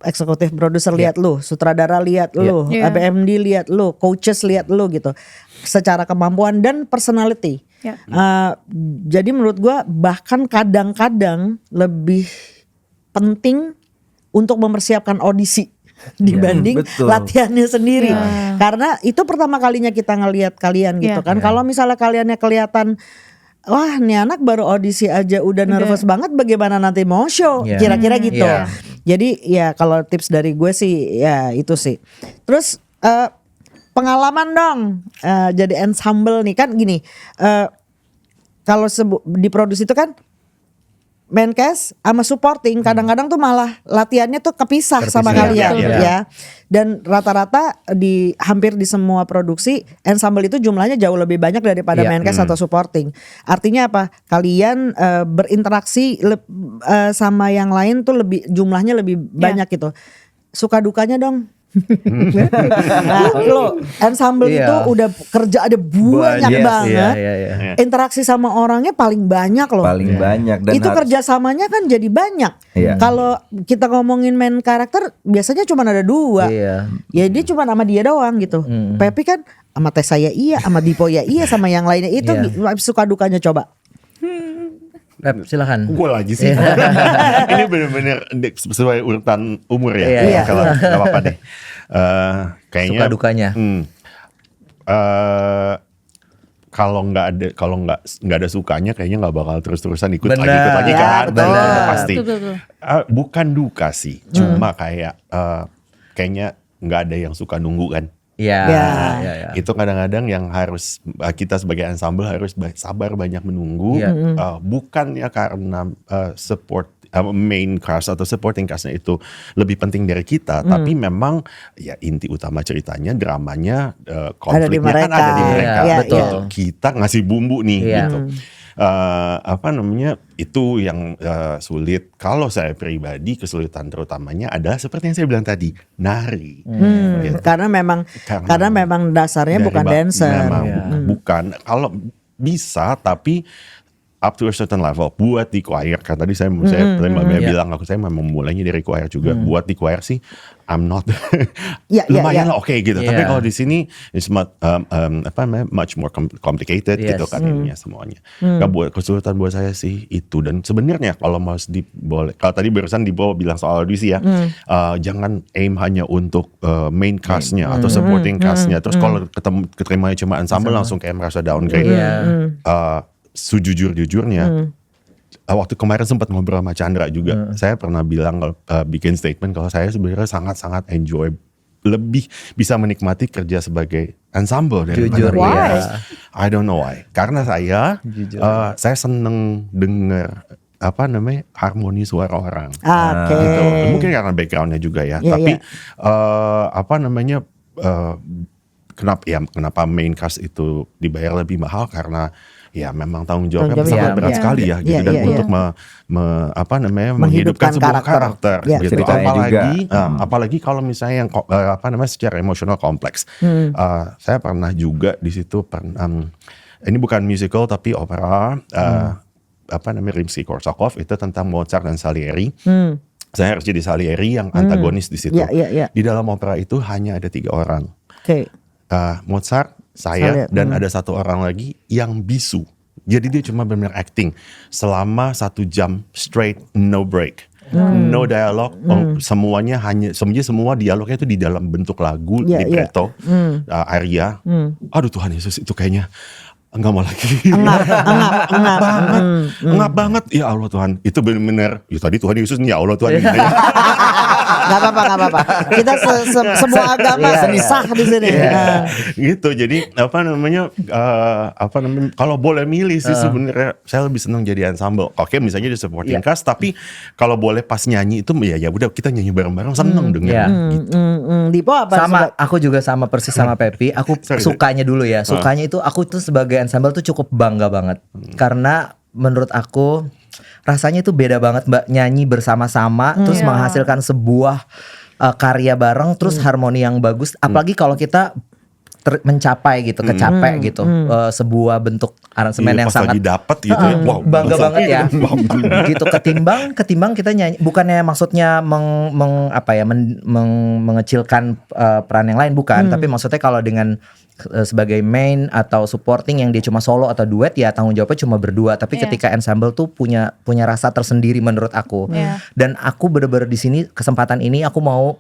Eksekutif produser lihat lu, sutradara lihat lu, ABMD lihat lu, coaches lihat lu gitu. Secara kemampuan dan personality. Jadi menurut gue bahkan kadang-kadang lebih penting untuk mempersiapkan audisi dibanding latihannya sendiri. Karena itu pertama kalinya kita ngelihat kalian gitu kan. Kalau misalnya kaliannya kelihatan, wah nih anak baru audisi aja udah nervous banget, bagaimana nanti mau show, kira-kira gitu. Jadi ya kalau tips dari gue sih ya itu sih. Terus pengalaman dong jadi ensemble nih kan gini. Kalau di produksi itu kan main cast sama supporting kadang-kadang tuh malah latihannya tuh kepisah sama kalian ya. Dan rata-rata hampir di semua produksi ensemble itu jumlahnya jauh lebih banyak daripada main cast atau supporting. Artinya apa? Kalian berinteraksi sama yang lain tuh jumlahnya lebih banyak gitu. Suka dukanya dong. Nah, lo ensemble itu udah kerja ada banyak banget. Interaksi sama orangnya paling banyak loh. Paling banyak dan itu kerjasamanya kan jadi banyak. Kalau kita ngomongin main karakter biasanya cuma ada 2. Ya dia cuma sama dia doang gitu. Pepi kan sama Tessa ya iya, sama Dipo ya iya, sama yang lainnya itu suka dukanya coba. Silakan. Gue lagi sih. Ini bener-bener sesuai urutan umur ya. Kalau nggak apa-apa deh. Kayaknya Suka dukanya. Kalau nggak ada sukanya, kayaknya nggak bakal terus-terusan ikut Benar. lagi kan. Betul. Itu pasti. Betul. Bukan duka sih, cuma kayak kayaknya nggak ada yang suka nunggu kan. Iya. Itu kadang-kadang yang harus kita sebagai ensemble harus sabar banyak menunggu. Bukannya karena support main cast atau supporting castnya itu lebih penting dari kita, tapi memang ya inti utama ceritanya, dramanya, konfliknya kan ada di mereka. Betul. Kita ngasih bumbu nih gitu. Itu yang sulit. Kalau saya pribadi kesulitan terutamanya adalah seperti yang saya bilang tadi, nari. Gitu. Karena memang dasarnya bukan dancer. Memang bukan. Kalau bisa tapi up to a certain level. Buat di choir kan tadi saya bilang saya memang memulainya dari choir juga. Buat di choir sih I'm not lumayan lah oke gitu. Tapi kalau di sini it's much more complicated gitu kan ininya semuanya. Buat kesulitan buat saya sih itu. Dan sebenarnya kalau mau kalau tadi barusan Dipo bilang soal audisi ya, jangan aim hanya untuk main castnya atau supporting castnya. Terus kalau keterimanya cuma ensemble langsung kayak merasa downgrade. Sejujur-jujurnya waktu kemarin sempat ngobrol sama Chandra juga, saya pernah bilang bikin statement kalau saya sebenarnya sangat-sangat enjoy, lebih bisa menikmati kerja sebagai ensemble daripada I don't know why. Karena saya seneng denger harmoni suara orang. Gitu. Mungkin karena backgroundnya juga ya. Tapi kenapa main cast itu dibayar lebih mahal karena ya memang tanggung jawabnya sangat berat sekali ya gitu. Dan untuk menghidupkan sebuah karakter gitu. Apalagi kalau misalnya yang secara emosional kompleks. Saya pernah juga di situ ini bukan musical tapi opera Rimsky-Korsakov itu tentang Mozart dan Salieri. Saya harus jadi Salieri yang antagonis di situ. Di dalam opera itu hanya ada 3 orang. Mozart, saya dan ada 1 orang lagi yang bisu. Jadi dia cuma benar acting selama 1 jam straight, no break, no dialogue. Semuanya semua dialognya itu di dalam bentuk lagu, libretto, aria. Aduh Tuhan Yesus, itu kayaknya enggak mau lagi. Engap banget. Ya Allah Tuhan, itu benar-benar. Ya tadi Tuhan Yesus nih, ya Allah Tuhan. Gak apa-apa. Kita semua agama sah di sini. Gitu. Jadi kalau boleh milih sih sebenarnya saya lebih senang jadi ensemble. Oke, misalnya di supporting cast, tapi kalau boleh pas nyanyi itu ya udah kita nyanyi bareng-bareng, seneng dengar. Gitu. Dipo apa? Aku juga sama persis sama Pepi. Aku sukanya dulu ya. Sukanya itu aku tuh sebagai ensemble tuh cukup bangga banget. Karena menurut aku rasanya itu beda banget Mbak, nyanyi bersama-sama terus menghasilkan sebuah karya bareng terus harmoni yang bagus, apalagi kalau kita mencapai gitu, kecapek gitu, sebuah bentuk aransemen yang sangat lagi dapet gitu ya, wow, bangga banget ya. Gitu ketimbang kita nyanyi, bukannya maksudnya mengecilkan peran yang lain, bukan, tapi maksudnya kalau dengan sebagai main atau supporting yang dia cuma solo atau duet ya tanggung jawabnya cuma berdua, tapi ketika ensemble tuh punya rasa tersendiri menurut aku. Dan aku bener-bener di sini kesempatan ini aku mau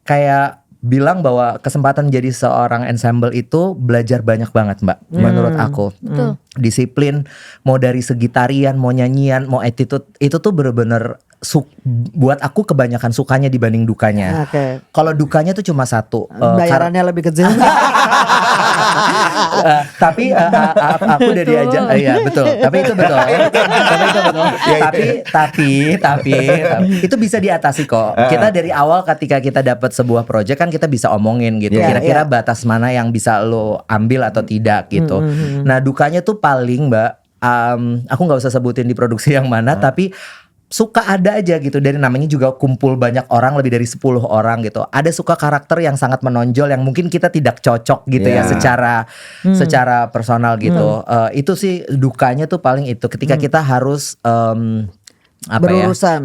kayak bilang bahwa kesempatan jadi seorang ensemble itu belajar banyak banget Mbak, menurut aku. Disiplin, mau dari segi tarian, mau nyanyian, mau attitude, itu tuh bener-bener buat aku kebanyakan sukanya dibanding dukanya. Kalau dukanya tuh cuma 1, bayarannya lebih kecil. Aku udah diajak, iya betul. Tapi itu betul. Tapi itu bisa diatasi kok. Kita dari awal ketika kita dapat sebuah project kan kita bisa omongin gitu. Kira-kira batas mana yang bisa lo ambil atau tidak gitu. Nah dukanya tuh paling Mbak, aku nggak usah sebutin di produksi yang mana, tapi suka ada aja gitu, dari namanya juga kumpul banyak orang, lebih dari 10 orang gitu. Ada suka karakter yang sangat menonjol yang mungkin kita tidak cocok gitu ya secara personal gitu. Itu sih dukanya tuh paling itu ketika kita harus berurusan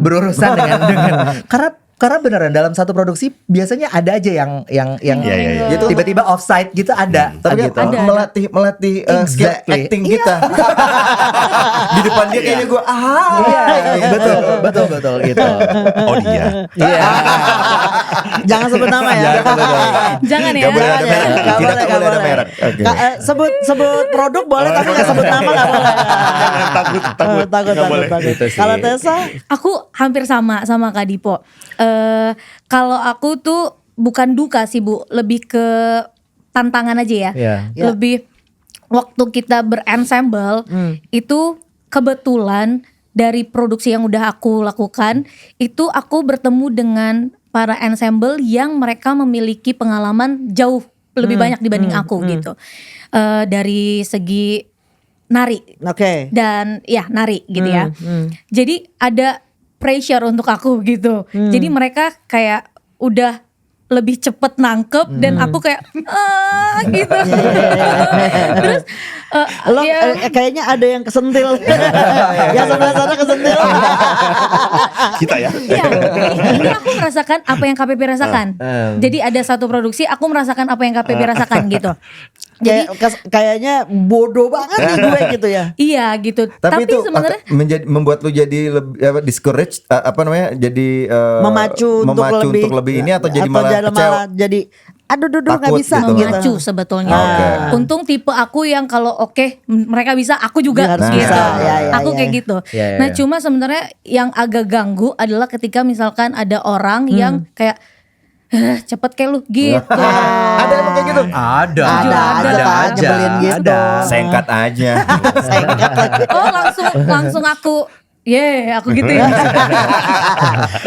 dengan karena beneran dalam satu produksi biasanya ada aja yang Gitu. tiba-tiba offside gitu ada. Tapi gitu. kan melatih skill acting kita. Di depan dia kayaknya gue betul gitu. Oh dia. Iya. Jangan sebut nama ya. Jangan ya. Gak boleh ada merek. Nggak Tidak boleh, boleh ada nggak merek. Oke. Sebut produk boleh tapi nggak sebut nama nggak boleh. Takut. Gitu sih. Kalau Tessa, Aku hampir sama Kak Dipo. Kalau aku tuh bukan duka sih Bu, lebih ke tantangan aja ya. Iya. Lebih waktu kita berensemble itu kebetulan dari produksi yang udah aku lakukan itu aku bertemu dengan para ensemble yang mereka memiliki pengalaman jauh lebih banyak dibanding aku gitu. Dari segi nari. oke. Dan ya nari gitu ya. Jadi ada pressure untuk aku gitu. Jadi mereka kayak udah lebih cepet nangkep dan aku kayak gitu. Terus Lo kayaknya ada yang kesentil. Yang sebelah sana kesentil. Kita ya. Iya, ini aku merasakan apa yang KPP rasakan. Jadi ada satu produksi aku merasakan apa yang KPP rasakan gitu. Jadi Kayaknya bodoh banget nih gue gitu ya. iya gitu. Tapi itu sebenarnya membuat lu jadi lebih discourage jadi Memacu untuk lebih ini atau jadi malah kecewa. jadi aduh nggak Takut bisa gitu. memacu sebetulnya. Oke. Untung tipe aku yang kalau mereka bisa, aku juga Dia harus gitu. bisa. Ya, Aku ya. kayak gitu. Ya. Nah cuma sebenarnya yang agak ganggu adalah ketika misalkan ada orang yang kayak cepet kayak lu gitu. Ada yang kayak gitu. Ada Pak, nyebelin gitu. Sengkat aja. Sengkat lagi. Oh langsung aku aku gitu ya.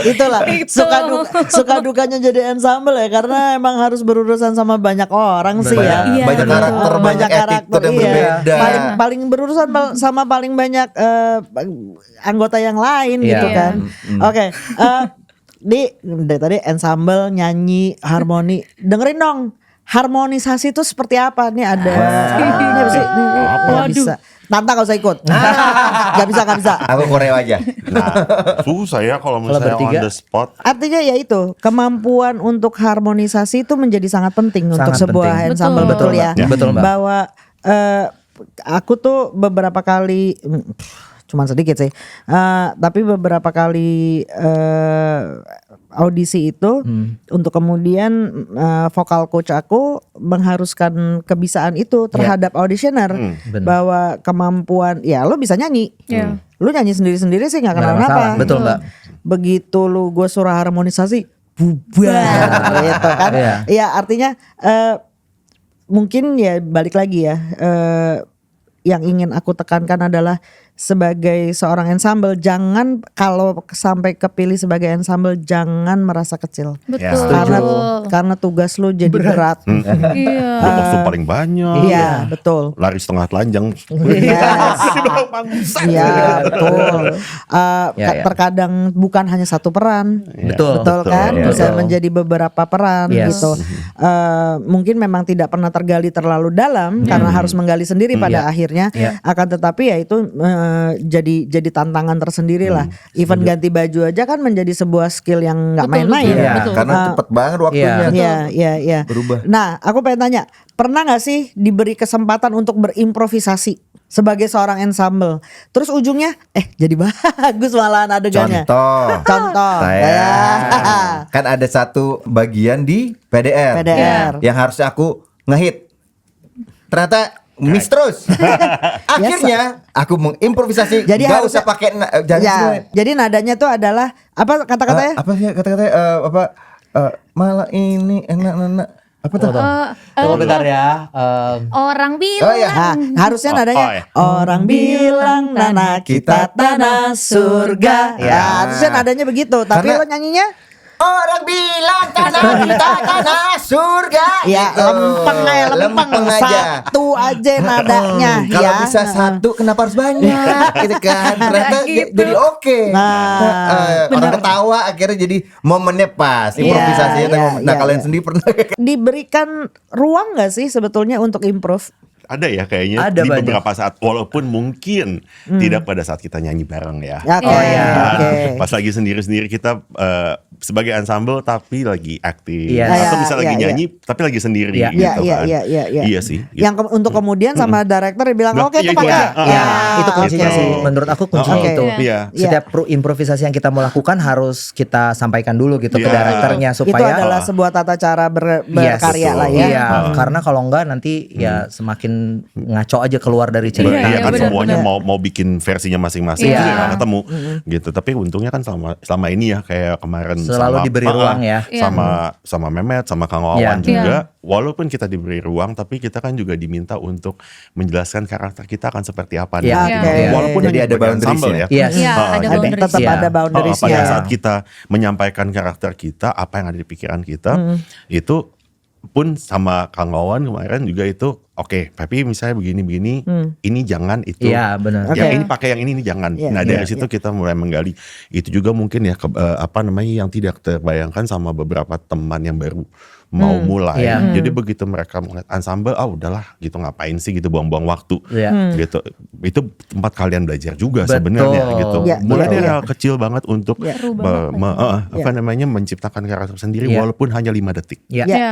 Itulah Itu. suka dukanya jadi ensemble ya, karena emang harus berurusan sama banyak orang sih ya. Iya, Banyak betul. karakter, banyak attitude yang berbeda. Paling berurusan sama paling banyak anggota yang lain Iya. gitu kan. Oke, dari tadi ensemble, nyanyi, harmoni. Dengerin dong, harmonisasi itu seperti apa? Nih ada ini apa sih? Nih, nggak bisa. Tanta gak usah ikut. Gak bisa. Aku koreo aja. Nah, susah ya kalau misalnya on bertiga. the spot. Artinya ya itu, kemampuan untuk harmonisasi itu menjadi sangat penting untuk Sangat sebuah penting. ensemble, Betul. betul ya. Betul, Mbak. Bahwa aku tuh beberapa kali cuman sedikit sih, tapi beberapa kali audisi itu untuk kemudian vokal coach aku mengharuskan kebisaan itu terhadap auditioner, benar. bahwa kemampuan ya lo bisa nyanyi, Iya. lu nyanyi sendiri-sendiri sih nggak Nggak ada kenapa-napa. masalah. Betul, Mbak. Begitu lu gue suruh harmonisasi bubar gitu kan. Iya. Ya artinya mungkin ya balik lagi ya, yang ingin aku tekankan adalah sebagai seorang ensemble, jangan kalau sampai kepilih sebagai ensemble jangan merasa kecil. Betul. Karena tugas lu jadi berat. Iya. Belum kostum paling banyak. Iya, betul. Lari setengah telanjang. Yes. Iya, betul. Ya. Terkadang bukan hanya satu peran. Betul. Betul kan, Iya, bisa betul. menjadi beberapa peran Yes. gitu. Mungkin memang tidak pernah tergali terlalu dalam karena harus menggali sendiri pada akhirnya. Iya. Akan tetapi ya itu jadi tantangan tersendiri lah. Even ganti baju aja kan menjadi sebuah skill yang nggak Betul, main-main. betul. Iya. Betul. Karena cepet banget waktunya. Iya. Berubah. Nah, aku pengen tanya, pernah nggak sih diberi kesempatan untuk berimprovisasi sebagai seorang ensemble? Terus ujungnya, jadi bagus malahan adegannya. Contoh. Saya kan ada satu bagian di PDR, PDR. yang harusnya aku ngehit, ternyata miss terus. Akhirnya aku mengimprovisasi. Jadi gak harusnya- usah pakai Jadi nadanya tuh adalah apa kata-katanya? apa sih kata-katanya malah ini enak Apa tuh? Tunggu bentar ya. Orang bilang. Oh ya. Nah, harusnya nadanya orang bilang tanah kita tanah surga. Ya, harusnya nadanya begitu. Tapi Karena- lo nyanyinya Orang bilang tanah kita tanah surga. ya Gitu. lempeng aja. satu aja nadanya Kalau ya. bisa satu kenapa harus banyak gitu kan. Ternyata gitu. jadi oke. Orang ketawa akhirnya jadi momennya pas. Improvisasinya Iya, Nah, iya, kalian iya. sendiri pernah Diberikan ruang gak sih sebetulnya untuk improve? Ada ya kayaknya Ada di banyak. beberapa saat, walaupun mungkin tidak pada saat kita nyanyi bareng ya. Oke, Iya. oke. Pas lagi sendiri-sendiri kita sebagai ensemble tapi lagi aktif, Iya. atau Iya, bisa lagi iya, nyanyi tapi lagi sendiri Iya. gitu Iya, kan. iya. Iya sih. gitu. Yang untuk kemudian sama director bilang Nah, oke iya, itu pakai. iya. Ya, itu kuncinya Oke. sih. Menurut aku kuncinya Oke. itu. Iya. Setiap improvisasi yang kita mau lakukan harus kita sampaikan dulu gitu ke Iya. directornya Itu supaya adalah sebuah tata cara Yes, berkarya betul. lah ya. Iya, karena kalau enggak nanti ya semakin ngaco aja keluar dari cerita. Iya, kan benar, semuanya benar. mau bikin versinya masing-masing Iya. itu nggak ketemu gitu. Tapi untungnya kan selama ini ya kayak kemarin Selalu sama, diberi ruang ya. sama Mehmet, sama Kang Wawan Iya. juga. Walaupun kita diberi ruang, tapi kita kan juga diminta untuk menjelaskan karakter kita akan seperti apa Iya. nanti. Oke. Walaupun Jadi hanya ada sebagai boundaries-nya. ensemble ya. Yes. Iya, ada jadi- boundaries. Tetap Iya. ada boundariesnya. pada saat kita menyampaikan karakter kita, apa yang ada di pikiran kita, itu pun sama Kang Wawan kemarin juga itu oke, tapi misalnya begini-begini, ini jangan itu. Iya, benar. Oke. Yang ini pakai yang ini jangan. Iya, Nah dari iya, situ kita mulai menggali. Itu juga mungkin ya yang tidak terbayangkan sama beberapa teman yang baru mau mulai. Iya. Jadi begitu mereka melihat ensemble, udahlah gitu ngapain sih gitu buang-buang waktu. Iya. Gitu. Itu tempat kalian belajar juga Betul. sebenarnya gitu. Iya, Mulai iya, dari iya. hal kecil banget untuk Seru banget. menciptakan karakter sendiri Iya. walaupun hanya 5 detik. Iya. Iya.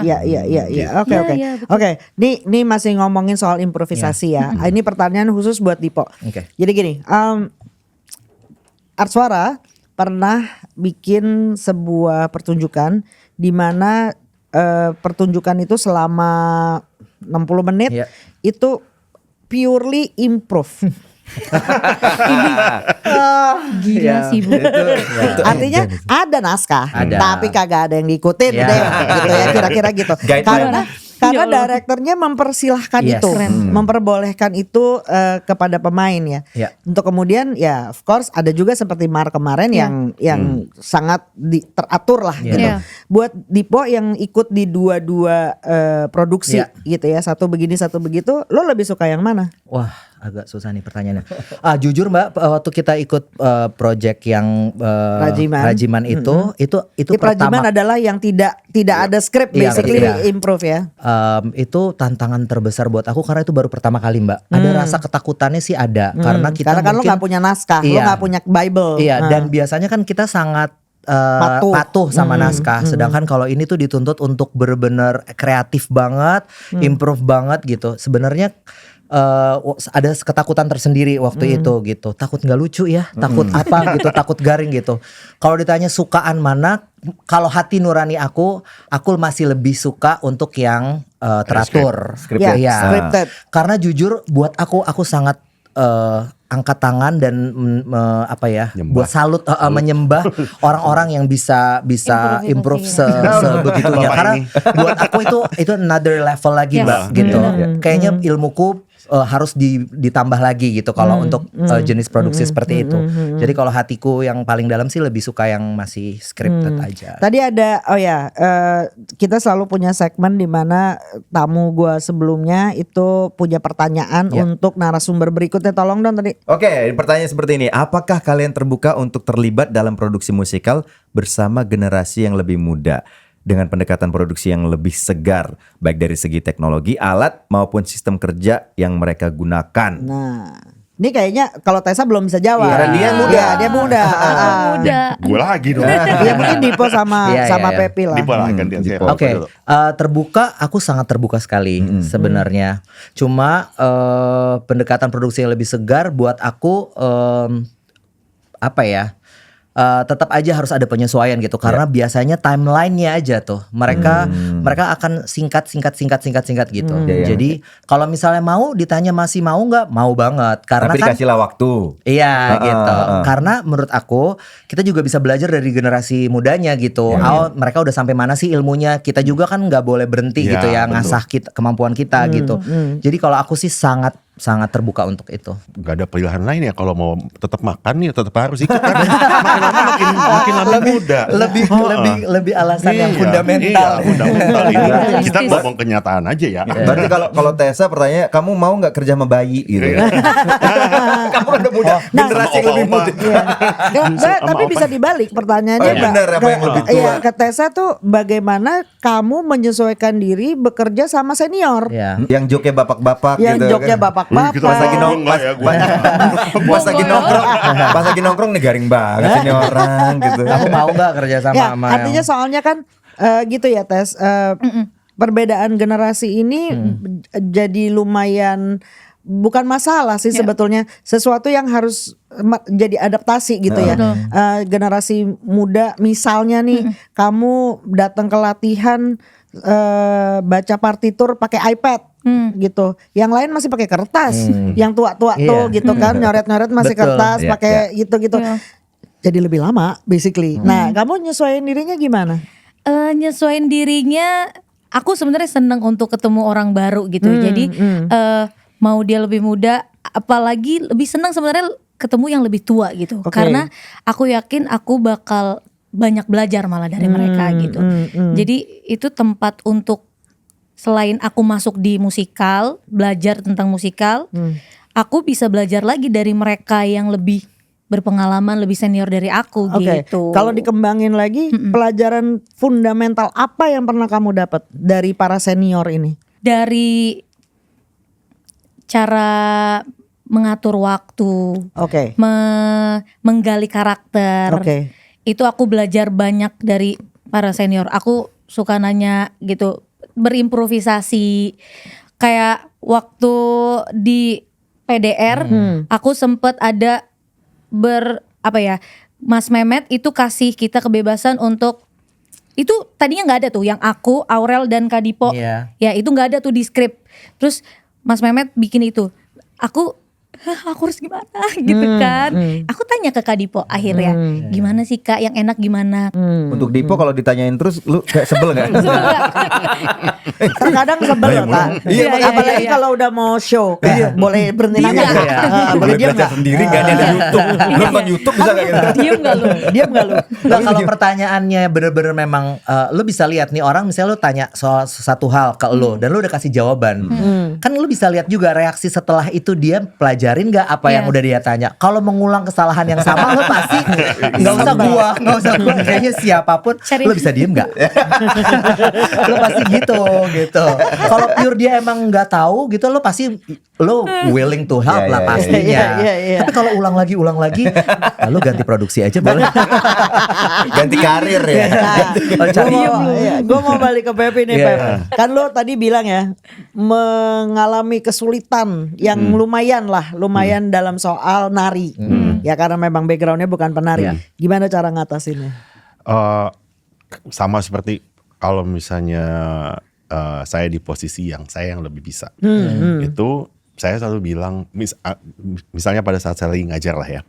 Oke, Iya, oke. iya, betul. Oke, ini masih ngomongin soal improvisasi ya. Ini pertanyaan khusus buat Dipo. Oke. Jadi gini, Artswara pernah bikin sebuah pertunjukan di mana pertunjukan itu selama 60 menit Iya. itu purely improve. Gila Iya. sih Bu. Artinya ada naskah, Ada. tapi kagak ada yang diikutin Iya. deh, gitu ya kira-kira gitu. Guideline. Karena Ya Allah. direkturnya mempersilahkan Yes. itu, Keren. memperbolehkan itu kepada pemain ya. Iya. Untuk kemudian ya, of course ada juga seperti Mar kemarin yang sangat teratur lah Iya. gitu. Iya. Buat Dipo yang ikut di dua-dua produksi Iya. gitu ya, satu begini satu begitu, lo lebih suka yang mana? Wah, agak susah nih pertanyaannya. Jujur Mbak, waktu kita ikut project yang Rajiman. itu Di Prajiman pertama adalah yang tidak ada skrip, Iya, basically iya. improve ya. itu tantangan terbesar buat aku karena itu baru pertama kali Mbak. Ada rasa ketakutannya sih ada karena kita Karena kan lo mungkin nggak punya naskah, lo Iya. nggak punya Bible. Iya, dan biasanya kan kita sangat patuh sama naskah. Sedangkan kalau ini tuh dituntut untuk bener-bener kreatif banget, improve banget gitu. Sebenarnya ada ketakutan tersendiri waktu itu gitu. Takut nggak lucu ya, takut apa gitu, takut garing gitu. Kalau ditanya sukaan mana, kalau hati nurani aku masih lebih suka untuk yang teratur. Ya, Iya. scripted. Karena jujur buat aku sangat angkat tangan dan Nyembah. buat salut menyembah orang-orang yang bisa improve sebegitunya. Bapak Karena ini. buat aku itu another level lagi Yes. Mbak gitu. Kayaknya ilmuku harus ditambah lagi gitu kalau untuk jenis produksi seperti itu. Jadi kalau hatiku yang paling dalam sih lebih suka yang masih scripted aja. Tadi ada kita selalu punya segmen di mana tamu gua sebelumnya itu punya pertanyaan Ya. untuk narasumber berikutnya. Tolong dong tadi. Oke, pertanyaan seperti ini. Apakah kalian terbuka untuk terlibat dalam produksi musikal bersama generasi yang lebih muda? Dengan pendekatan produksi yang lebih segar, baik dari segi teknologi, alat, maupun sistem kerja yang mereka gunakan. Nah, ini kayaknya kalau Tessa belum bisa jawab. Karena dia muda. Iya, dia muda. Muda. Gue lagi dong. Ya mungkin Dipo sama Iya, iya. Pepi lah. Dipo lah, gantian saya. Oke, terbuka. Aku sangat terbuka sekali sebenarnya. Cuma pendekatan produksi yang lebih segar buat aku apa ya? tetap aja harus ada penyesuaian gitu karena biasanya timelinenya aja tuh mereka akan singkat gitu. Jadi kalau misalnya mau ditanya masih mau nggak, mau banget karena tapi dikasihlah waktu. Iya gitu. Karena menurut aku kita juga bisa belajar dari generasi mudanya gitu. Mereka udah sampai mana sih ilmunya? Kita juga kan nggak boleh berhenti gitu ya, ngasah kemampuan kita gitu. Jadi kalau aku sih sangat terbuka untuk itu. Gak ada pilihan lain ya, kalau mau tetap makan ya tetap harus ikut kan. Makin lama makin muda. Lebih alasan yang fundamental. Iya, fundamental ini. Kita ngomong kenyataan aja ya. Berarti kalau Tessa pertanyaannya, kamu mau nggak kerja sama bayi gitu? Kamu kan udah muda, generasi yang lebih muda. Tapi bisa dibalik pertanyaannya. Benar, apa yang lebih tua? Iya, ke Tessa tuh bagaimana kamu menyesuaikan diri bekerja sama senior? Yang joknya bapak-bapak Yang gitu. joknya bapak-bapak. Pas lagi nongkrong nih garing banget ini orang gitu. Kamu mau nggak kerja sama Ya, sama artinya soalnya kan gitu ya Tess. Perbedaan generasi ini jadi lumayan bukan masalah sih sebetulnya, sesuatu yang harus jadi adaptasi gitu ya. Generasi muda misalnya nih kamu datang ke latihan baca partitur pakai iPad gitu. Yang lain masih pakai kertas. Yang tua-tua tuh gitu kan nyoret-nyoret masih kertas pakai gitu-gitu. Jadi lebih lama basically. Nah, kamu nyesuaiin dirinya gimana? Nyesuaiin dirinya aku sebenarnya seneng untuk ketemu orang baru gitu. Jadi mau dia lebih muda, apalagi lebih senang sebenarnya ketemu yang lebih tua gitu. Karena aku yakin aku bakal banyak belajar malah dari mereka gitu. Jadi itu tempat untuk selain aku masuk di musikal, belajar tentang musikal, aku bisa belajar lagi dari mereka yang lebih berpengalaman, lebih senior dari aku gitu. Kalau dikembangin lagi, pelajaran fundamental apa yang pernah kamu dapat dari para senior ini? Dari cara mengatur waktu, menggali karakter. Itu aku belajar banyak dari para senior. Aku suka nanya gitu, berimprovisasi. Kayak waktu di PDR, aku sempet ada Mas Mehmet itu kasih kita kebebasan untuk, itu tadinya nggak ada tuh, yang aku, Aurel dan Kadipo, ya itu nggak ada tuh di skrip. Terus Mas Mehmet bikin itu, aku harus gimana gitu kan. Aku tanya ke Kak Dipo akhirnya, gimana sih Kak yang enak gimana. Untuk Dipo kalau ditanyain terus lu kayak sebel gak? Terkadang sebel Kak. Apalagi kalau udah mau show kayak boleh berhenti nanya. Boleh belajar sendiri gak ada YouTube. Nonton YouTube bisa gak gitu? Diam gak lu? Nah, kalau pertanyaannya bener-bener memang lu bisa lihat nih orang, misalnya lu tanya soal satu hal ke lu dan lu udah kasih jawaban. Kan lu bisa lihat juga reaksi setelah itu, dia pelajarin gak apa yang udah dia tanya. Kalau mengulang kesalahan yang sama lu pasti gak usah gua kayaknya siapapun lu bisa diem gak? Lu pasti gitu. Kalau pure dia emang gak tahu gitu, lu pasti lu willing to help lah pastinya. Tapi kalau ulang lagi lu ganti produksi aja boleh. Ganti karir ya. Gue mau balik ke Pepi nih Pep. Kan lu tadi bilang ya mengalami kesulitan yang lumayan dalam soal nari. Ya karena memang backgroundnya bukan penari. Gimana cara ngatasinnya? Sama seperti kalau misalnya saya di posisi yang saya yang lebih bisa, itu saya selalu bilang, misalnya pada saat saya lagi ngajar lah ya,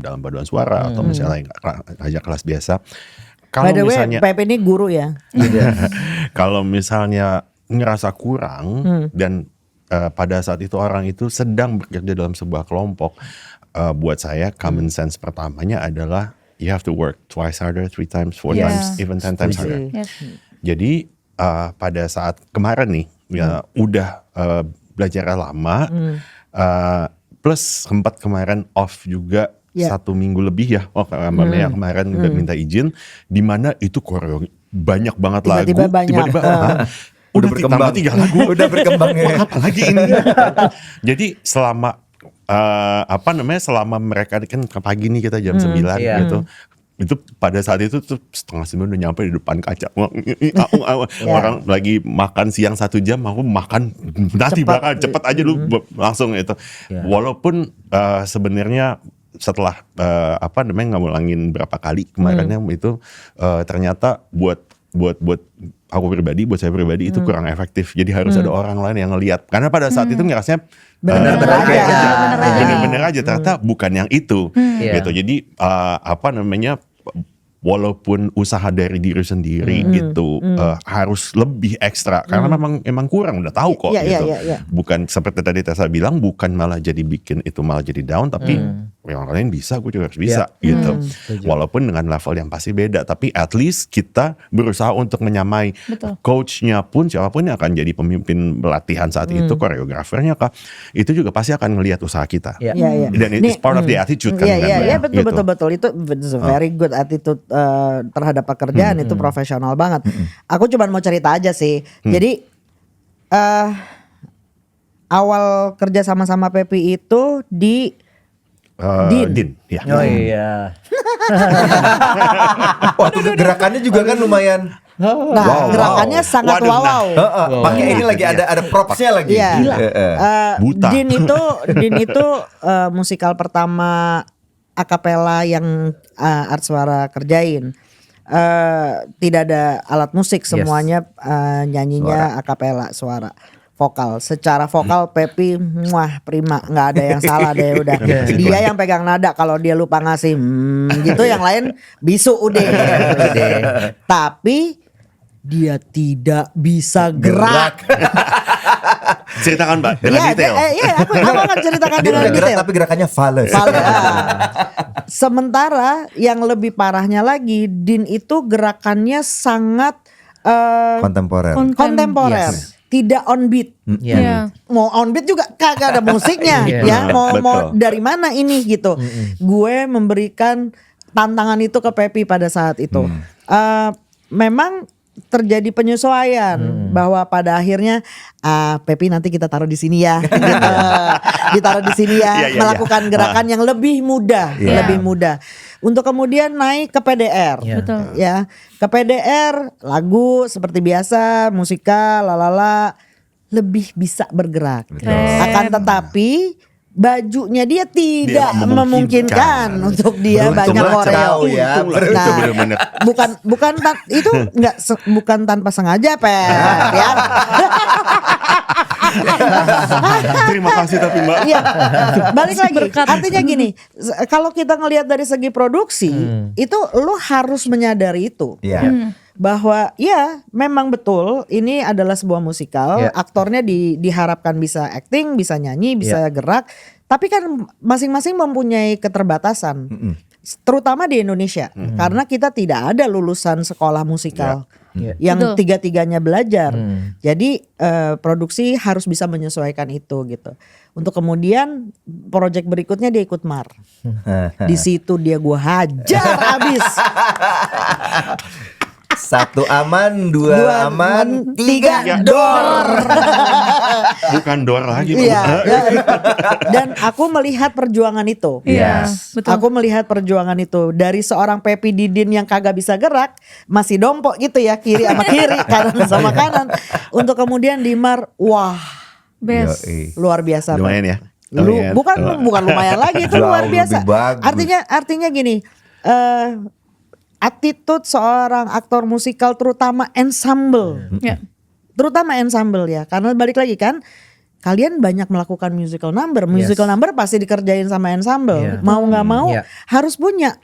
dalam paduan suara atau misalnya ngajar kelas biasa. Kalau By the way, misalnya Pep ini guru ya. kalau misalnya ngerasa kurang dan pada saat itu orang itu sedang bekerja dalam sebuah kelompok, buat saya common sense pertamanya adalah you have to work twice harder, 3 times, 4 times, even 10 times harder. Jadi pada saat kemarin nih ya udah belajar lama, plus sempat kemarin off juga 1 minggu lebih ya. Kemarin udah minta izin, di mana itu koreo banyak banget Tiba-tiba lagu, banyak. udah berkembang 3 lagu, udah berkembang ya. apa lagi ini? Jadi selama selama mereka kan ke pagi nih kita jam 9 gitu. Itu pada saat itu tuh 8:30 udah nyampe di depan kaca. Orang lagi makan siang 1 jam, aku makan nanti bakal cepet aja lu langsung itu. Walaupun sebenarnya setelah ngulangin berapa kali kemarinnya itu ternyata buat aku pribadi, buat saya pribadi itu kurang efektif. Jadi harus ada orang lain yang ngelihat. Karena pada saat itu ngerasanya Bener-bener aja. bener-bener aja. Ternyata bukan yang itu, gitu. Jadi walaupun usaha dari diri sendiri gitu harus lebih ekstra karena memang kurang, udah tahu kok gitu. Bukan seperti tadi Tessa bilang, bukan malah jadi bikin itu malah jadi down, tapi yang lain bisa, gue juga harus bisa gitu. Walaupun dengan level yang pasti beda, tapi at least kita berusaha untuk menyamai. Coachnya pun siapapun yang akan jadi pemimpin pelatihan saat itu, koreografernya kah, itu juga pasti akan ngelihat usaha kita. Dan it's part of the attitude kan. Iya, betul. Itu very good attitude terhadap pekerjaan, itu profesional banget. Aku cuma mau cerita aja sih. Jadi awal kerja sama Pepi itu di Din. Ya. Oh iya. Wah, tuh gerakannya juga kan lumayan. Nah, gerakannya sangat wow. Pakai ini lagi ada propsnya lagi. Buta. Din itu musikal pertama akapela yang Art Suara kerjain. Tidak ada alat musik, semuanya nyanyinya akapela, suara vokal. Secara vokal Pepi prima, nggak ada yang salah deh udah. Dia yang pegang nada, kalau dia lupa ngasih gitu, yang lain bisu udah. Tapi dia tidak bisa gerak. Ceritakan Mbak dengan detail. Aku akan ceritakan Dia dengan udah gerak detail. tapi gerakannya fales. Sementara yang lebih parahnya lagi, Din itu gerakannya sangat kontemporer. Yes. Tidak on beat. Mau on beat juga kagak ada musiknya. Mau dari mana ini gitu. Gue memberikan tantangan itu ke Pepi pada saat itu. Memang terjadi penyesuaian bahwa pada akhirnya Pepi nanti kita taruh di sini ya, gitu. Ditaruh di sini ya, melakukan gerakan yang lebih mudah, untuk kemudian naik ke PDR, ya ke PDR lagu seperti biasa, musikal, lalala, lebih bisa bergerak. Akan tetapi bajunya dia tidak memungkinkan untuk dia banyak koreo. Bukan tanpa sengaja, Pep, ya. Terima kasih tapi Mbak. Iya. Balik lagi. Artinya gini, kalau kita ngelihat dari segi produksi, itu lo harus menyadari itu. Bahwa ya memang betul ini adalah sebuah musikal, aktornya diharapkan bisa acting, bisa nyanyi, bisa gerak, tapi kan masing-masing mempunyai keterbatasan, terutama di Indonesia, karena kita tidak ada lulusan sekolah musikal yang tiga-tiganya belajar. Jadi produksi harus bisa menyesuaikan itu gitu. Untuk kemudian project berikutnya dia ikut MAR. Di situ dia gua hajar abis. 1 aman, 2 aman, 3 dor. Bukan dor lagi. Dan aku melihat perjuangan itu. Betul. Aku melihat perjuangan itu dari seorang Pepi Didin yang kagak bisa gerak, masih dompok gitu ya, kiri sama kiri, kanan sama kanan. Untuk kemudian di MAR, wah, Best. luar biasa. Lumayan ya. Bukan lumayan lagi, itu luar biasa. Artinya gini, attitude seorang aktor musikal, terutama ensemble, terutama ensemble ya, karena balik lagi kan, kalian banyak melakukan musical number pasti dikerjain sama ensemble, mau nggak mau harus punya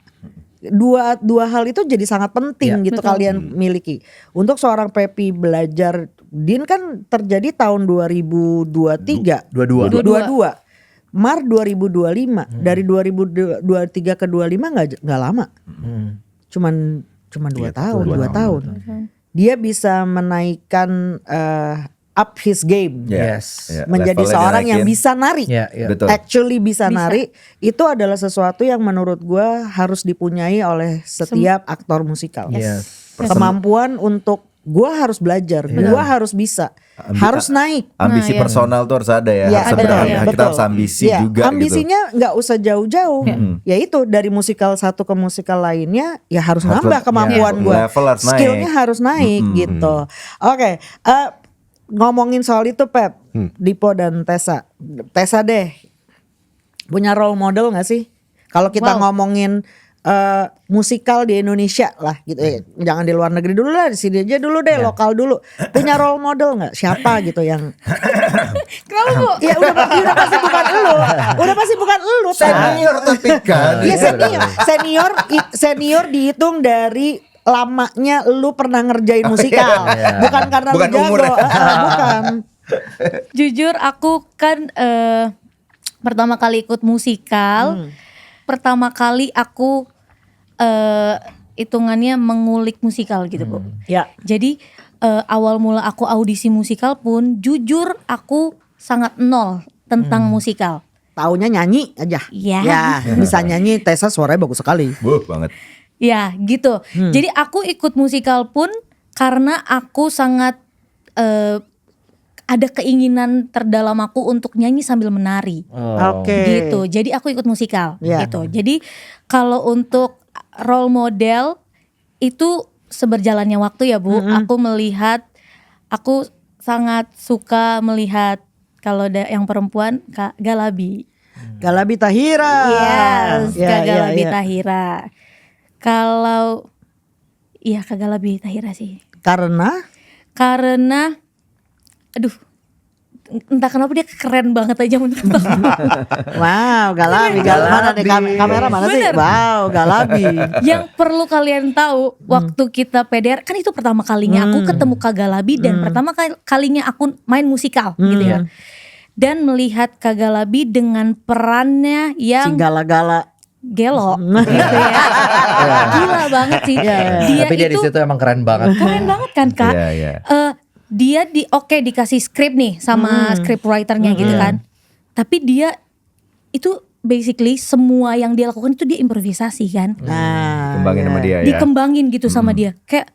dua hal itu, jadi sangat penting gitu kalian miliki. Untuk seorang Pepi belajar Din kan terjadi tahun 2023, 22. MAR 2025, dari 2023 ke 25 nggak lama. Cuman 2 tahun. Dia bisa menaikkan up his game. Menjadi seorang yang bisa nari. Actually bisa nari. Itu adalah sesuatu yang menurut gue harus dipunyai oleh setiap aktor musikal. Kemampuan untuk gue harus belajar, gue harus bisa, harus naik. Ambisi personal tuh harus ada ya. Sebenarnya kita harus ambisi juga. Ambisinya nggak usah jauh-jauh. Ya itu dari musikal satu ke musikal lainnya, ya harus nambah kemampuan gue. Skillnya harus naik gitu. Oke, ngomongin soal itu Pep, Dipo dan Tessa deh, punya role model nggak sih? Kalau kita Wow. ngomongin musikal di Indonesia lah gitu jangan di luar negeri dulu lah, di sini aja dulu deh, lokal dulu. Punya role model nggak? Siapa gitu yang Kenapa Bu? ya udah pasti bukan lu. Udah pasti bukan lu. Senior tapi kan. Iya senior dihitung dari lamanya lu pernah ngerjain musikal, bukan karena Bukan lu jago, umurnya. bukan. Jujur aku kan pertama kali ikut musikal, pertama kali aku hitungannya mengulik musikal gitu Bu. Ya. Jadi awal mula aku audisi musikal pun jujur aku sangat nol tentang musikal. Taunya nyanyi aja. Iya. Ya, bisa nyanyi. Tessa suaranya bagus sekali. Banget. Ya gitu. Jadi aku ikut musikal pun karena aku sangat ada keinginan terdalam aku untuk nyanyi sambil menari. Oke. Gitu. Jadi aku ikut musikal Ya. gitu. Jadi kalau untuk role model itu seberjalannya waktu ya Bu, aku melihat, aku sangat suka melihat kalau yang perempuan Kak Galabi. Galabi Tahira. Yes, Ya, Kak ya, Galabi ya. Tahira. Kalau iya Kak Galabi Tahira sih. Karena Aduh, entah kenapa dia keren banget aja menurut aku. wow, Galabi. Mana nih kamera mana sih? Bener. Wow, Galabi. Yang perlu kalian tahu waktu kita PDR kan itu pertama kalinya aku ketemu Kak Galabi dan pertama kalinya aku main musikal gitu ya. Dan melihat Kak Galabi dengan perannya Si yang gala-gala. gelo gitu ya. Gila banget sih. Dia Tapi dia di itu situ emang keren banget. keren banget kan Kak. Iya. Dia dikasih skrip nih sama script writernya gitu kan. Tapi dia itu basically semua yang dia lakukan itu dia improvisasi kan. Nah, Kembangin sama dia ya. Dikembangin gitu sama dia. Kayak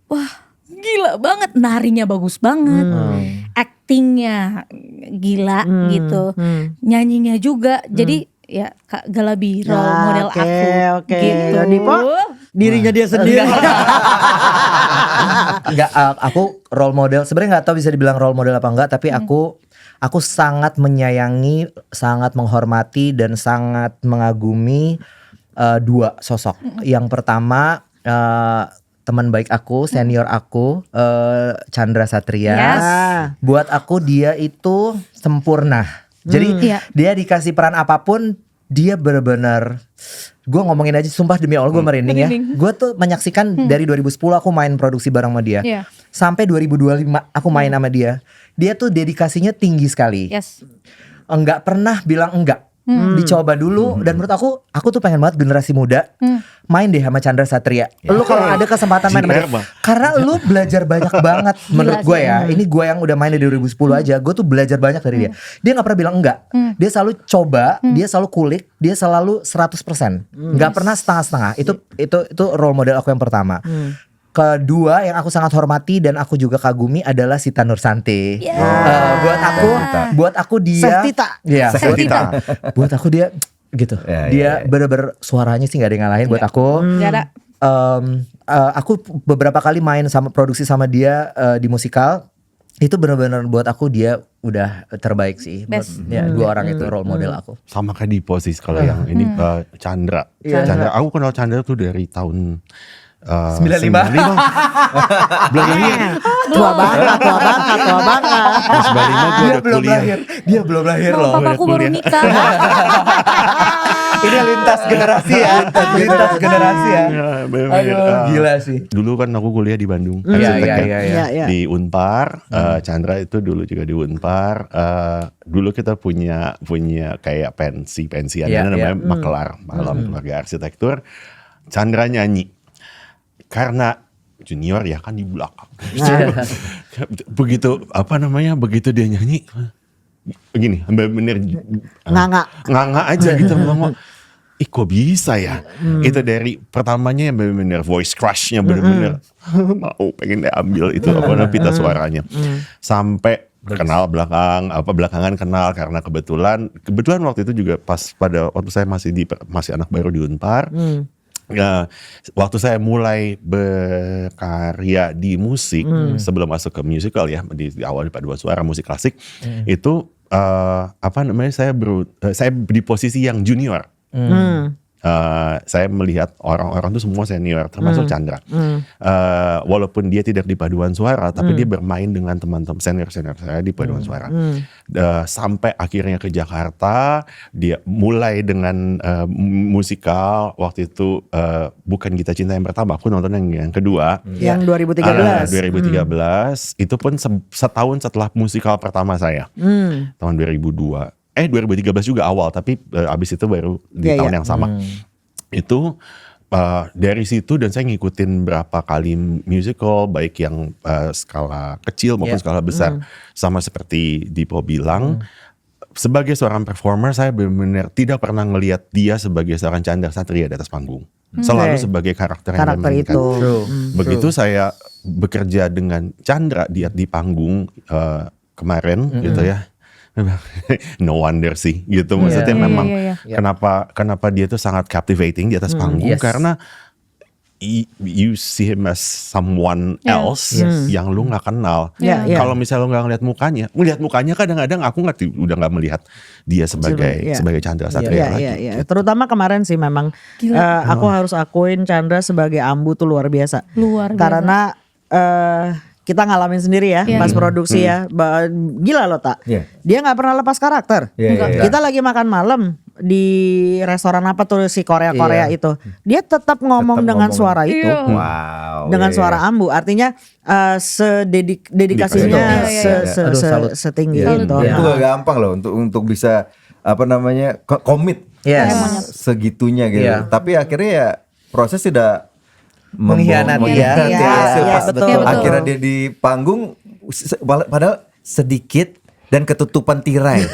wah gila banget, narinya bagus banget. Actingnya gila gitu. Nyanyinya juga. Jadi ya Kak Galabi role model oke, aku oke. gitu. Jadi, Pak, dirinya dia sendiri. Enggak, aku role model sebenarnya nggak tahu bisa dibilang role model apa enggak, tapi aku sangat menyayangi, sangat menghormati dan sangat mengagumi dua sosok. Yang pertama teman baik aku, senior aku, Chandra Satria. Yes. Buat aku dia itu sempurna. Jadi Iya. dia dikasih peran apapun dia benar-benar, gue ngomongin aja sumpah demi Allah gue merinding ya. Gue tuh menyaksikan dari 2010 aku main produksi bareng sama dia. Iya. Sampai 2025 aku main sama dia. Dia tuh dedikasinya tinggi sekali. Yes. Enggak pernah bilang enggak. Dicoba dulu dan menurut aku tuh pengen banget generasi muda main deh sama Chandra Satria. Lu kalau ada kesempatan main sama dia, Bang. karena lu belajar banyak banget menurut gue ya. Ini gue yang udah main dari 2010 aja, gue tuh belajar banyak dari dia. Dia nggak pernah bilang enggak. Dia selalu coba, dia selalu kulik, dia selalu 100%. Nggak pernah setengah-setengah. Itu role model aku yang pertama. Kedua yang aku sangat hormati dan aku juga kagumi adalah Sita Nursanti. Buat aku dia Seftita. Iya, Seftita. buat aku dia gitu. Ya, Dia ya, ya. bener-bener suaranya sih gak ada yang ngalahin buat aku. Gak ada. Aku beberapa kali main sama produksi sama dia di musikal. Itu bener-bener buat aku dia udah terbaik sih. Best. Ya, dua orang itu role model aku. Sama kayak di posisi kalau yang ini Chandra. Chandra. Aku kenal Chandra tuh dari tahun 95. Belum lahir. Tua banget. 95 gue udah kuliah. Dia belum lahir loh. Papaku baru nikah. Ini lintas generasi ya. Lintas generasi ya. Ya, bener-bener. Aduh, gila sih. Dulu kan aku kuliah di Bandung. Iya, arsitek iya, ya. iya, iya. Iya. Di Unpar, Chandra itu dulu juga di Unpar. Dulu kita punya kayak pensian Iya, namanya iya. Makelar, malam keluarga arsitektur. Chandra nyanyi karena junior ya kan di belakang. Begitu begitu dia nyanyi begini, bener nganga aja gitu ngomong. Ih kok bisa ya? Itu dari pertamanya yang bener-bener voice crushnya bener-bener mau pengen diambil itu pita suaranya. Sampai kenal belakangan kenal karena kebetulan waktu itu juga pas pada waktu saya masih anak baru di Unpar. Ya, waktu saya mulai berkarya di musik sebelum masuk ke musical ya di awal di paduan suara musik klasik itu saya di posisi yang junior. saya melihat orang-orang tuh semua senior, termasuk Chandra. Walaupun dia tidak di paduan suara, tapi dia bermain dengan teman-teman senior saya di paduan suara. Sampai akhirnya ke Jakarta, dia mulai dengan musikal. Waktu itu bukan Gita Cinta yang pertama, aku nonton yang kedua. Yang 2013. 2013 itu pun setahun setelah musikal pertama saya, tahun 2002. 2013 juga awal, tapi abis itu baru di tahun yang sama. Itu dari situ, dan saya ngikutin berapa kali musical, baik yang skala kecil maupun skala besar. Sama seperti Dipo bilang, sebagai seorang performer saya benar-benar tidak pernah ngelihat dia sebagai seorang Chandra Satria di atas panggung. Selalu sebagai karakter yang dimainkan. Itu. Begitu saya bekerja dengan Chandra di panggung kemarin gitu ya. No wonder sih gitu, maksudnya memang kenapa dia tuh sangat captivating di atas panggung, karena you see him as someone else yang lu nggak kenal. Kalau misalnya lu nggak ngeliat mukanya kadang-kadang aku udah nggak melihat dia sebagai Chandra Satria lagi. Gitu. Terutama kemarin sih memang aku harus akuin Chandra sebagai Ambu tuh luar biasa. Karena kita ngalamin sendiri ya pas produksi ya, gila loh tak. Dia nggak pernah lepas karakter. Kita lagi makan malam di restoran apa tuh si Korea itu, dia tetap ngomong dengan suara itu, dengan suara Ambu. Artinya dedikasinya setinggi itu. Itu gak gampang loh untuk bisa komit segitunya gitu. Tapi akhirnya ya proses tidak mengkhianati hasil pas betul. akhirnya dia di panggung padahal sedikit dan ketutupan tirai.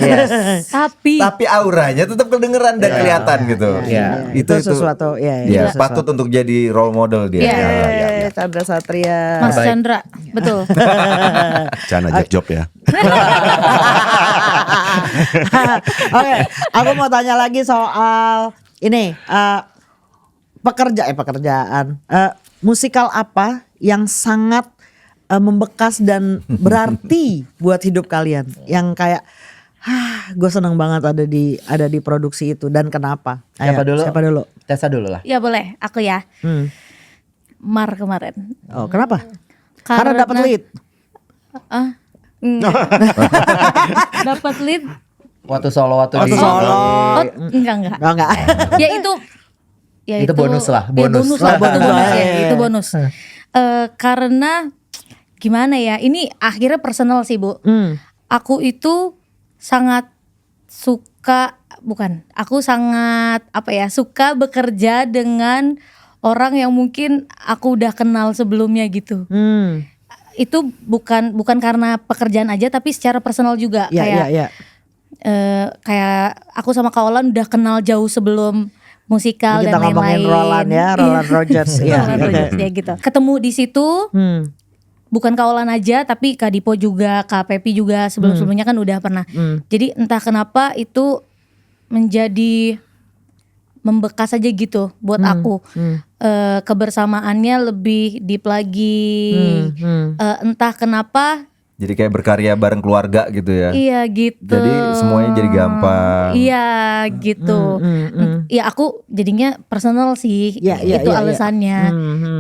Tapi auranya tetap kedengeran dan kelihatan gitu. Itu sesuatu patut untuk jadi role model dia. Chandra Satria. Mas Chandra, betul. Jangan ajak job ya. Oke, aku mau tanya lagi soal ini pekerjaan. Musikal apa yang sangat membekas dan berarti buat hidup kalian, yang kayak gue seneng banget ada di produksi itu, dan kenapa? Siapa dulu? Tessa dulu lah. Ya boleh, aku ya. Mar kemarin. Oh, kenapa? Karena dapat lead. Dapat lead. Waktu solo. Enggak. Itu bonus lah. Bonus. Itu bonus. Karena gimana ya? Ini akhirnya personal sih, Bu. Aku itu sangat suka suka bekerja dengan orang yang mungkin aku udah kenal sebelumnya gitu. Itu bukan karena pekerjaan aja, tapi secara personal juga. Kayak aku sama Kak Olan udah kenal jauh sebelum musikal kita dan lain-lain. Roland Rogers. Roland Rogers ya gitu. Ketemu di situ. Bukan Kak Olan aja, tapi Kak Dipo juga, Kak Pepi juga sebelum-sebelumnya kan udah pernah. Jadi entah kenapa itu menjadi membekas aja gitu buat aku. Kebersamaannya lebih deep lagi. Entah kenapa. Jadi kayak berkarya bareng keluarga gitu ya. Iya gitu. Jadi semuanya jadi gampang. Iya gitu. Ya aku jadinya personal sih. Itu alasannya.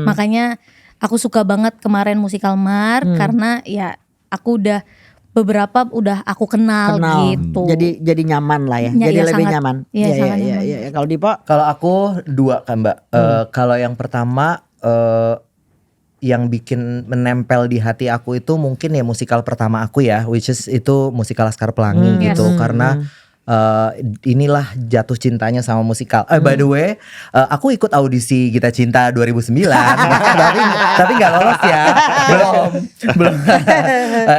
Makanya aku suka banget kemarin musikal Mar, karena ya aku udah beberapa aku kenal gitu. Jadi nyaman lah ya. Jadi lebih nyaman. Iya. Kalau Dipo? Kalau aku dua kan Mbak. Kalau yang pertama yang bikin menempel di hati aku itu mungkin ya musikal pertama aku ya, which is itu musikal Laskar Pelangi gitu. Karena inilah jatuh cintanya sama musikal. By the way, aku ikut audisi Gita Cinta 2009 tapi nggak lolos ya. Belum.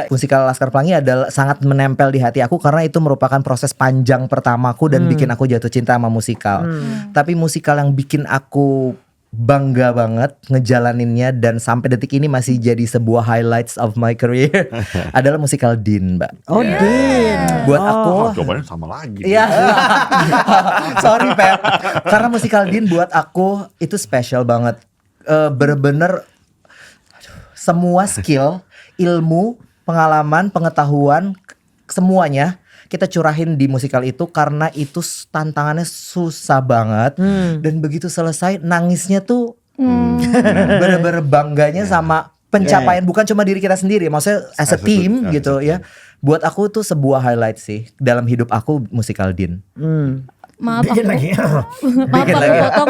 Musikal Laskar Pelangi adalah sangat menempel di hati aku karena itu merupakan proses panjang pertamaku dan bikin aku jatuh cinta sama musikal. Tapi musikal yang bikin aku bangga banget ngejalaninnya dan sampai detik ini masih jadi sebuah highlights of my career adalah musikal Din, Mbak. Oh, Din. Buat aku jawabannya sama lagi. Iya. Sorry, Pep. Karena musikal Din buat aku itu spesial banget. Bener-bener semua skill, ilmu, pengalaman, pengetahuan semuanya kita curahin di musikal itu karena itu tantangannya susah banget dan begitu selesai nangisnya tuh bener-bener bangganya sama pencapaian bukan cuma diri kita sendiri, maksudnya as a team gitu ya. Buat aku tuh sebuah highlight sih dalam hidup aku musikal Din. Maaf aku potong.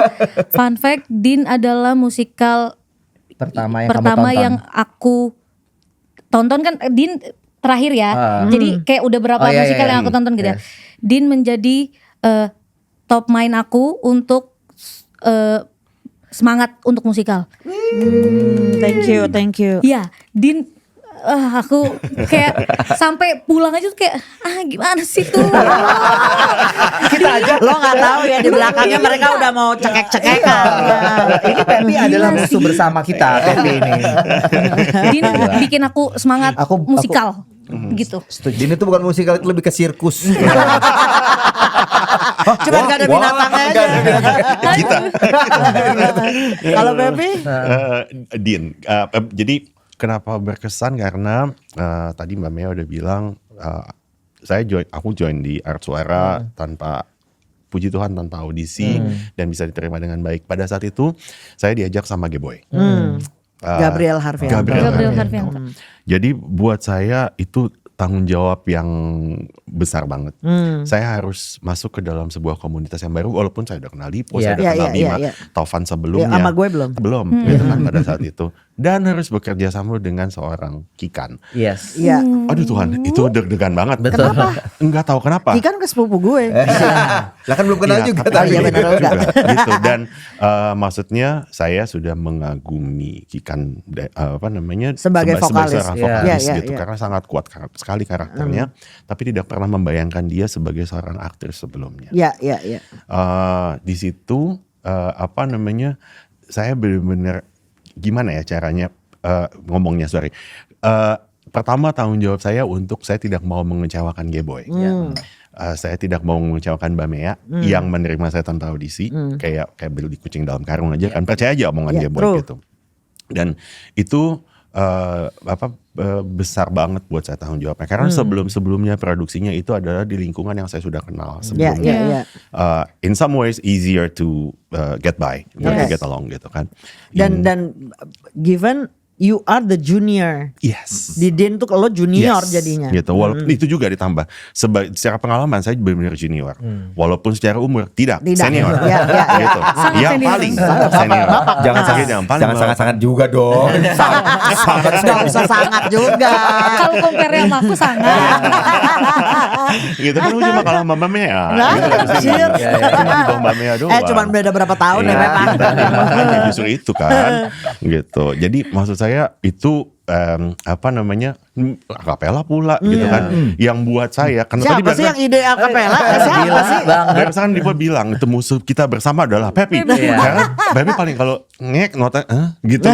Fun fact, Din adalah musikal Pertama yang aku tonton kan. Din terakhir ya. Jadi kayak udah berapa musikal yang aku tonton gitu ya. Din menjadi top main aku untuk semangat untuk musikal. Thank you. Iya, Din aku kayak sampai pulang aja tuh kayak gimana sih tuh. Kita aja lo nggak tahu ya di belakangnya mereka udah mau cekek-cekekan. Ini Pepi adalah musuh bersama kita, Pepi ini. Din bikin aku semangat musikal gitu. Din itu bukan musikal, itu lebih ke sirkus. Cuma gak ada binatangnya aja. Kita. Kalau Pepi? Din, jadi kenapa berkesan karena tadi Mbak Mea udah bilang aku join di Art Suara tanpa, puji Tuhan, tanpa audisi dan bisa diterima dengan baik. Pada saat itu saya diajak sama G-Boy. Gabriel Harfianto. Jadi buat saya itu tanggung jawab yang besar banget. Saya harus masuk ke dalam sebuah komunitas yang baru, walaupun saya udah kenal Lipo, saya udah kenal Bima, Taufan sebelumnya. Sama gue belum. Gitu kan pada saat itu. Dan harus bekerja sama dengan seorang Kikan. Yes. Iya. Aduh Tuhan, itu deg-degan banget. Betul. Kenapa? Enggak tahu kenapa. Kikan ke sepupu gue. Lah kan belum kenal Iya, juga. Oh iya benar juga, gitu. Dan maksudnya saya sudah mengagumi Kikan Sebagai vokalis. gitu. Karena sangat kuat sekali karakternya, tapi tidak pernah membayangkan dia sebagai seorang aktris sebelumnya. Iya. Di situ saya benar-benar gimana ya caranya ngomongnya, pertama tanggung jawab saya saya tidak mau mengecewakan G-Boy. Saya tidak mau mengecewakan Mbak Mea yang menerima saya tanpa audisi, kayak beli kucing dalam karung aja kan, percaya aja omongan G-Boy gitu. Dan itu besar banget buat saya tanggung jawabnya, karena sebelumnya produksinya itu adalah di lingkungan yang saya sudah kenal sebelumnya. In some ways easier to get by, to get along gitu kan. Dan given you are the junior. Yes. Di Din tuh kalau junior jadinya. Gitu. Walaupun itu juga ditambah. Secara pengalaman saya benar-benar junior. Walaupun secara umur tidak. Senior. Gitu. Yang senior. paling senior. Jangan sangat-sangat juga dong. Gak usah sangat juga. Kalau compare sama aku sangat. Gitu kan cuma kalah sama Mbak Mea. Nah, Gitu. Cuma di bawah Mbak Mea doang. Cuman beda berapa tahun ya memang. Makanya justru itu kan. Gitu. Jadi maksud saya itu akapela pula gitu kan, yang buat saya siapa sih yang ide akapela? Siapa sih? Barusan Dipo bilang itu musuh kita bersama adalah Pepi. Karena Pepi paling kalau ngek nota gitu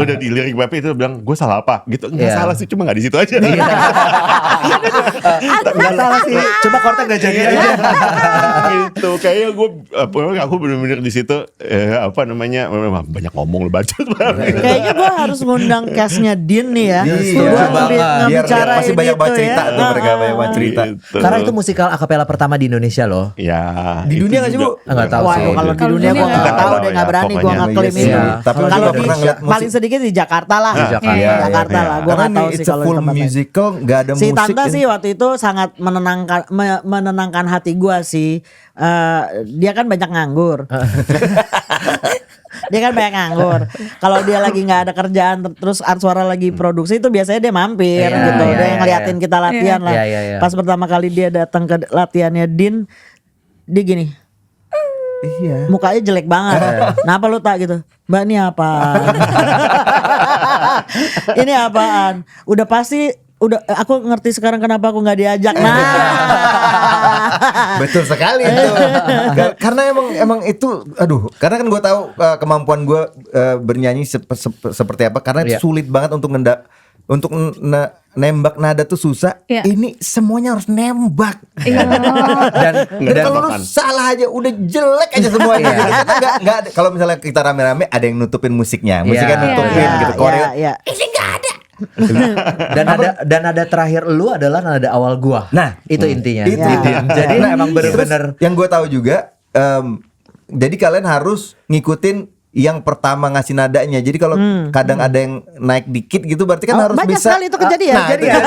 udah di lirik Pepi itu bilang gue salah apa gitu. Nggak salah sih, cuma nggak di situ aja. Nggak salah sih, coba kortek gak jadi aja. Gitu kayak aku benar-benar di situ banyak ngomong lu bacot banget. Kayaknya gue harus ngundang castnya Din nih ya. Biar masih banyak banget cerita tuh, mereka banyak banget cerita. Karena itu musikal akapela pertama di Indonesia loh. Ya. Di dunia nggak sih Bu? Nggak tahu sih. Kalau di dunia gue nggak tahu deh, nggak berani gue ngeklaim itu. Tapi kalau di paling sedikit di Jakarta lah. Jakarta lah. Gue nggak tahu sih kalau full musical nggak ada musik. Si Tante sih waktu itu sangat menenangkan hati gue sih. Dia kan banyak nganggur. Kalau dia lagi nggak ada kerjaan, terus Art Suara lagi produksi, itu biasanya dia mampir gitu. Dia ngeliatin kita latihan lah. Pas pertama kali dia datang ke latihannya Din, dia gini. Iya. Mukanya jelek banget. Kenapa lu tak gitu? Mbak, ini apa? Ini apaan? Udah pasti. Aku ngerti sekarang kenapa aku nggak diajak. Betul sekali itu. Karena emang itu, karena kan gue tahu kemampuan gue bernyanyi seperti apa. Karena itu sulit banget untuk nembak nada tuh susah. Ini semuanya harus nembak. Dan kalau lu salah aja udah jelek aja semuanya. Nggak ada. Kalau misalnya kita rame-rame ada yang nutupin musiknya, musiknya nutupin gitu. Koreo ini nggak ada. Dan nada terakhir lu adalah nada awal gua. Nah, itu intinya. itu Ya. Jadi emang bener-bener. Yang gue tahu juga, jadi kalian harus ngikutin yang pertama ngasih nadanya. Jadi kalau kadang ada yang naik dikit gitu, berarti kan harus banyak bisa. sekali itu kejadian. Nah, itu juga,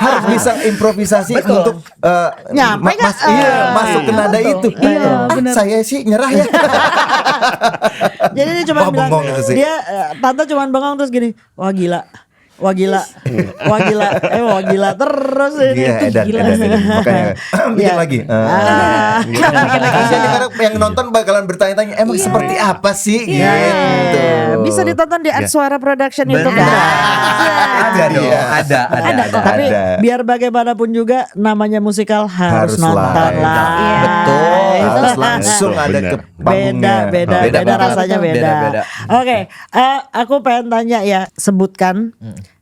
harus bisa improvisasi untuk Nyampe nggak? masuk ke nada betul. itu. Iya, Saya sih nyerah ya. Jadi dia cuma Wah, bilang, bengong itu sih. dia tante cuma bengong terus gini, wah gila terus ini. Iya, edan. Makanya bikin lagi. Kasihan yang nonton bakalan bertanya-tanya, emang seperti apa sih? Iya. Gitu. Bisa ditonton di Suara Production itu kan. Ada. Tapi biar bagaimanapun juga namanya musikal harus nonton live. lah. Iya. Betul. Harus langsung ada ke panggungnya. Beda banget. rasanya beda. Beda. Oke, aku pengen tanya ya, sebutkan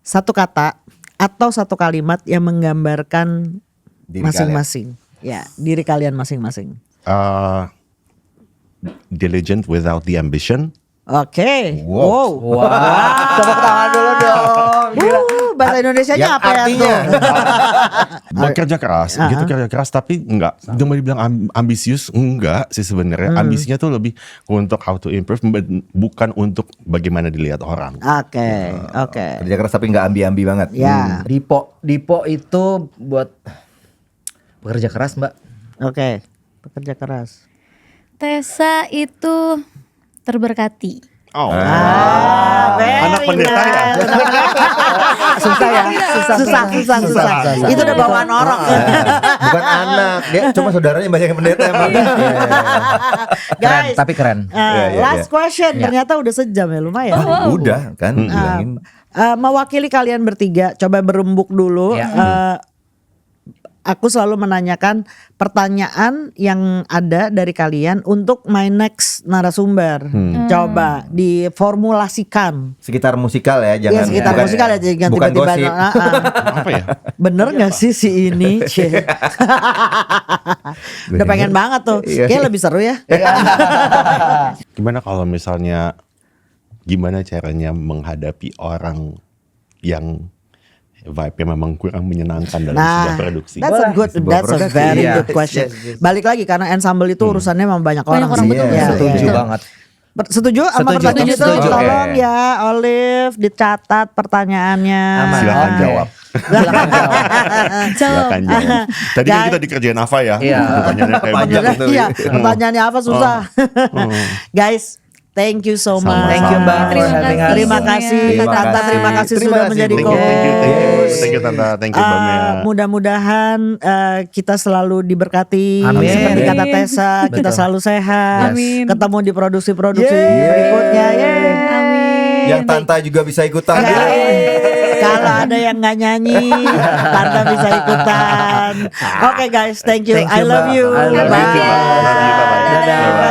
satu kata atau satu kalimat yang menggambarkan Diri masing-masing. Ya, diri kalian masing-masing. Diligent without the ambition. Oke. Wow. Tepuk tangan dulu dong. Bahasa Indonesianya Yang apa ya artinya Bekerja keras, gitu kerja keras, tapi enggak. Cuma dibilang ambisius, enggak sih sebenarnya. Ambisinya tuh lebih untuk how to improve, bukan untuk bagaimana dilihat orang. Oke. kerja keras tapi nggak ambi-ambi banget. Ya. Dipo itu buat bekerja keras, Mbak. Oke. Pekerja keras. Tessa itu terberkati. Oh, Very anak pendeta ya. Susah ya. Susah. Itu udah bawaan orang. Bukan anak, dia cuma saudaranya banyak yang pendeta emang. Guys, Tapi keren. last question. Ternyata udah sejam ya, lumayan. Udah kan bilangin. Mewakili kalian bertiga, coba berembuk dulu. Ya. Aku selalu menanyakan pertanyaan yang ada dari kalian untuk my next narasumber. Coba diformulasikan. Sekitar musikal ya, jangan Ya sekitar bukan- musikal ya, jangan bukan tiba-tiba. gosip. Apa ya? Bener gak sih si ini? Cie. Udah pengen banget tuh. Iya. Kayaknya lebih seru ya. Gimana kalau misalnya, gimana caranya menghadapi orang yang vibe-nya memang kurang menyenangkan dalam sebuah produksi? That's a Sebuah very Iya. good question. Balik lagi karena ensemble itu urusannya memang banyak orang. orang, sih. betul. Iya, Setuju iya. banget. Setuju sama Setuju. pertanyaan itu? Setuju. Tolong ya Olive dicatat pertanyaannya. Aman. Silakan Oke. jawab. Silakan jawab. Tadi kan Guys. kita dikerjain apa ya? Iya. Pertanyaannya kayak Panjang begitu. tuh. Iya, pertanyaannya apa susah. Guys, thank you so much. Sama-sama. Thank you, Mbak, for having us. Terima kasih Terima Tanta, kasih. terima kasih Terima sudah kasih, menjadi Bu. co-host. Thank you Tanta, thank you Mbak Mea. Mudah-mudahan kita selalu diberkati. Amin. Seperti kata Tessa, kita Betul. selalu sehat. Amin. Ketemu di produksi-produksi berikutnya. Amin. Yang Tanta juga bisa ikutan. Kalau ada yang nggak nyanyi, Tanta bisa ikutan. Oke guys, thank you. Thank I you, love Mbak. you. I love you. Bye. Thank you, Mbak. Love you, bye-bye. Dadah. Dadah.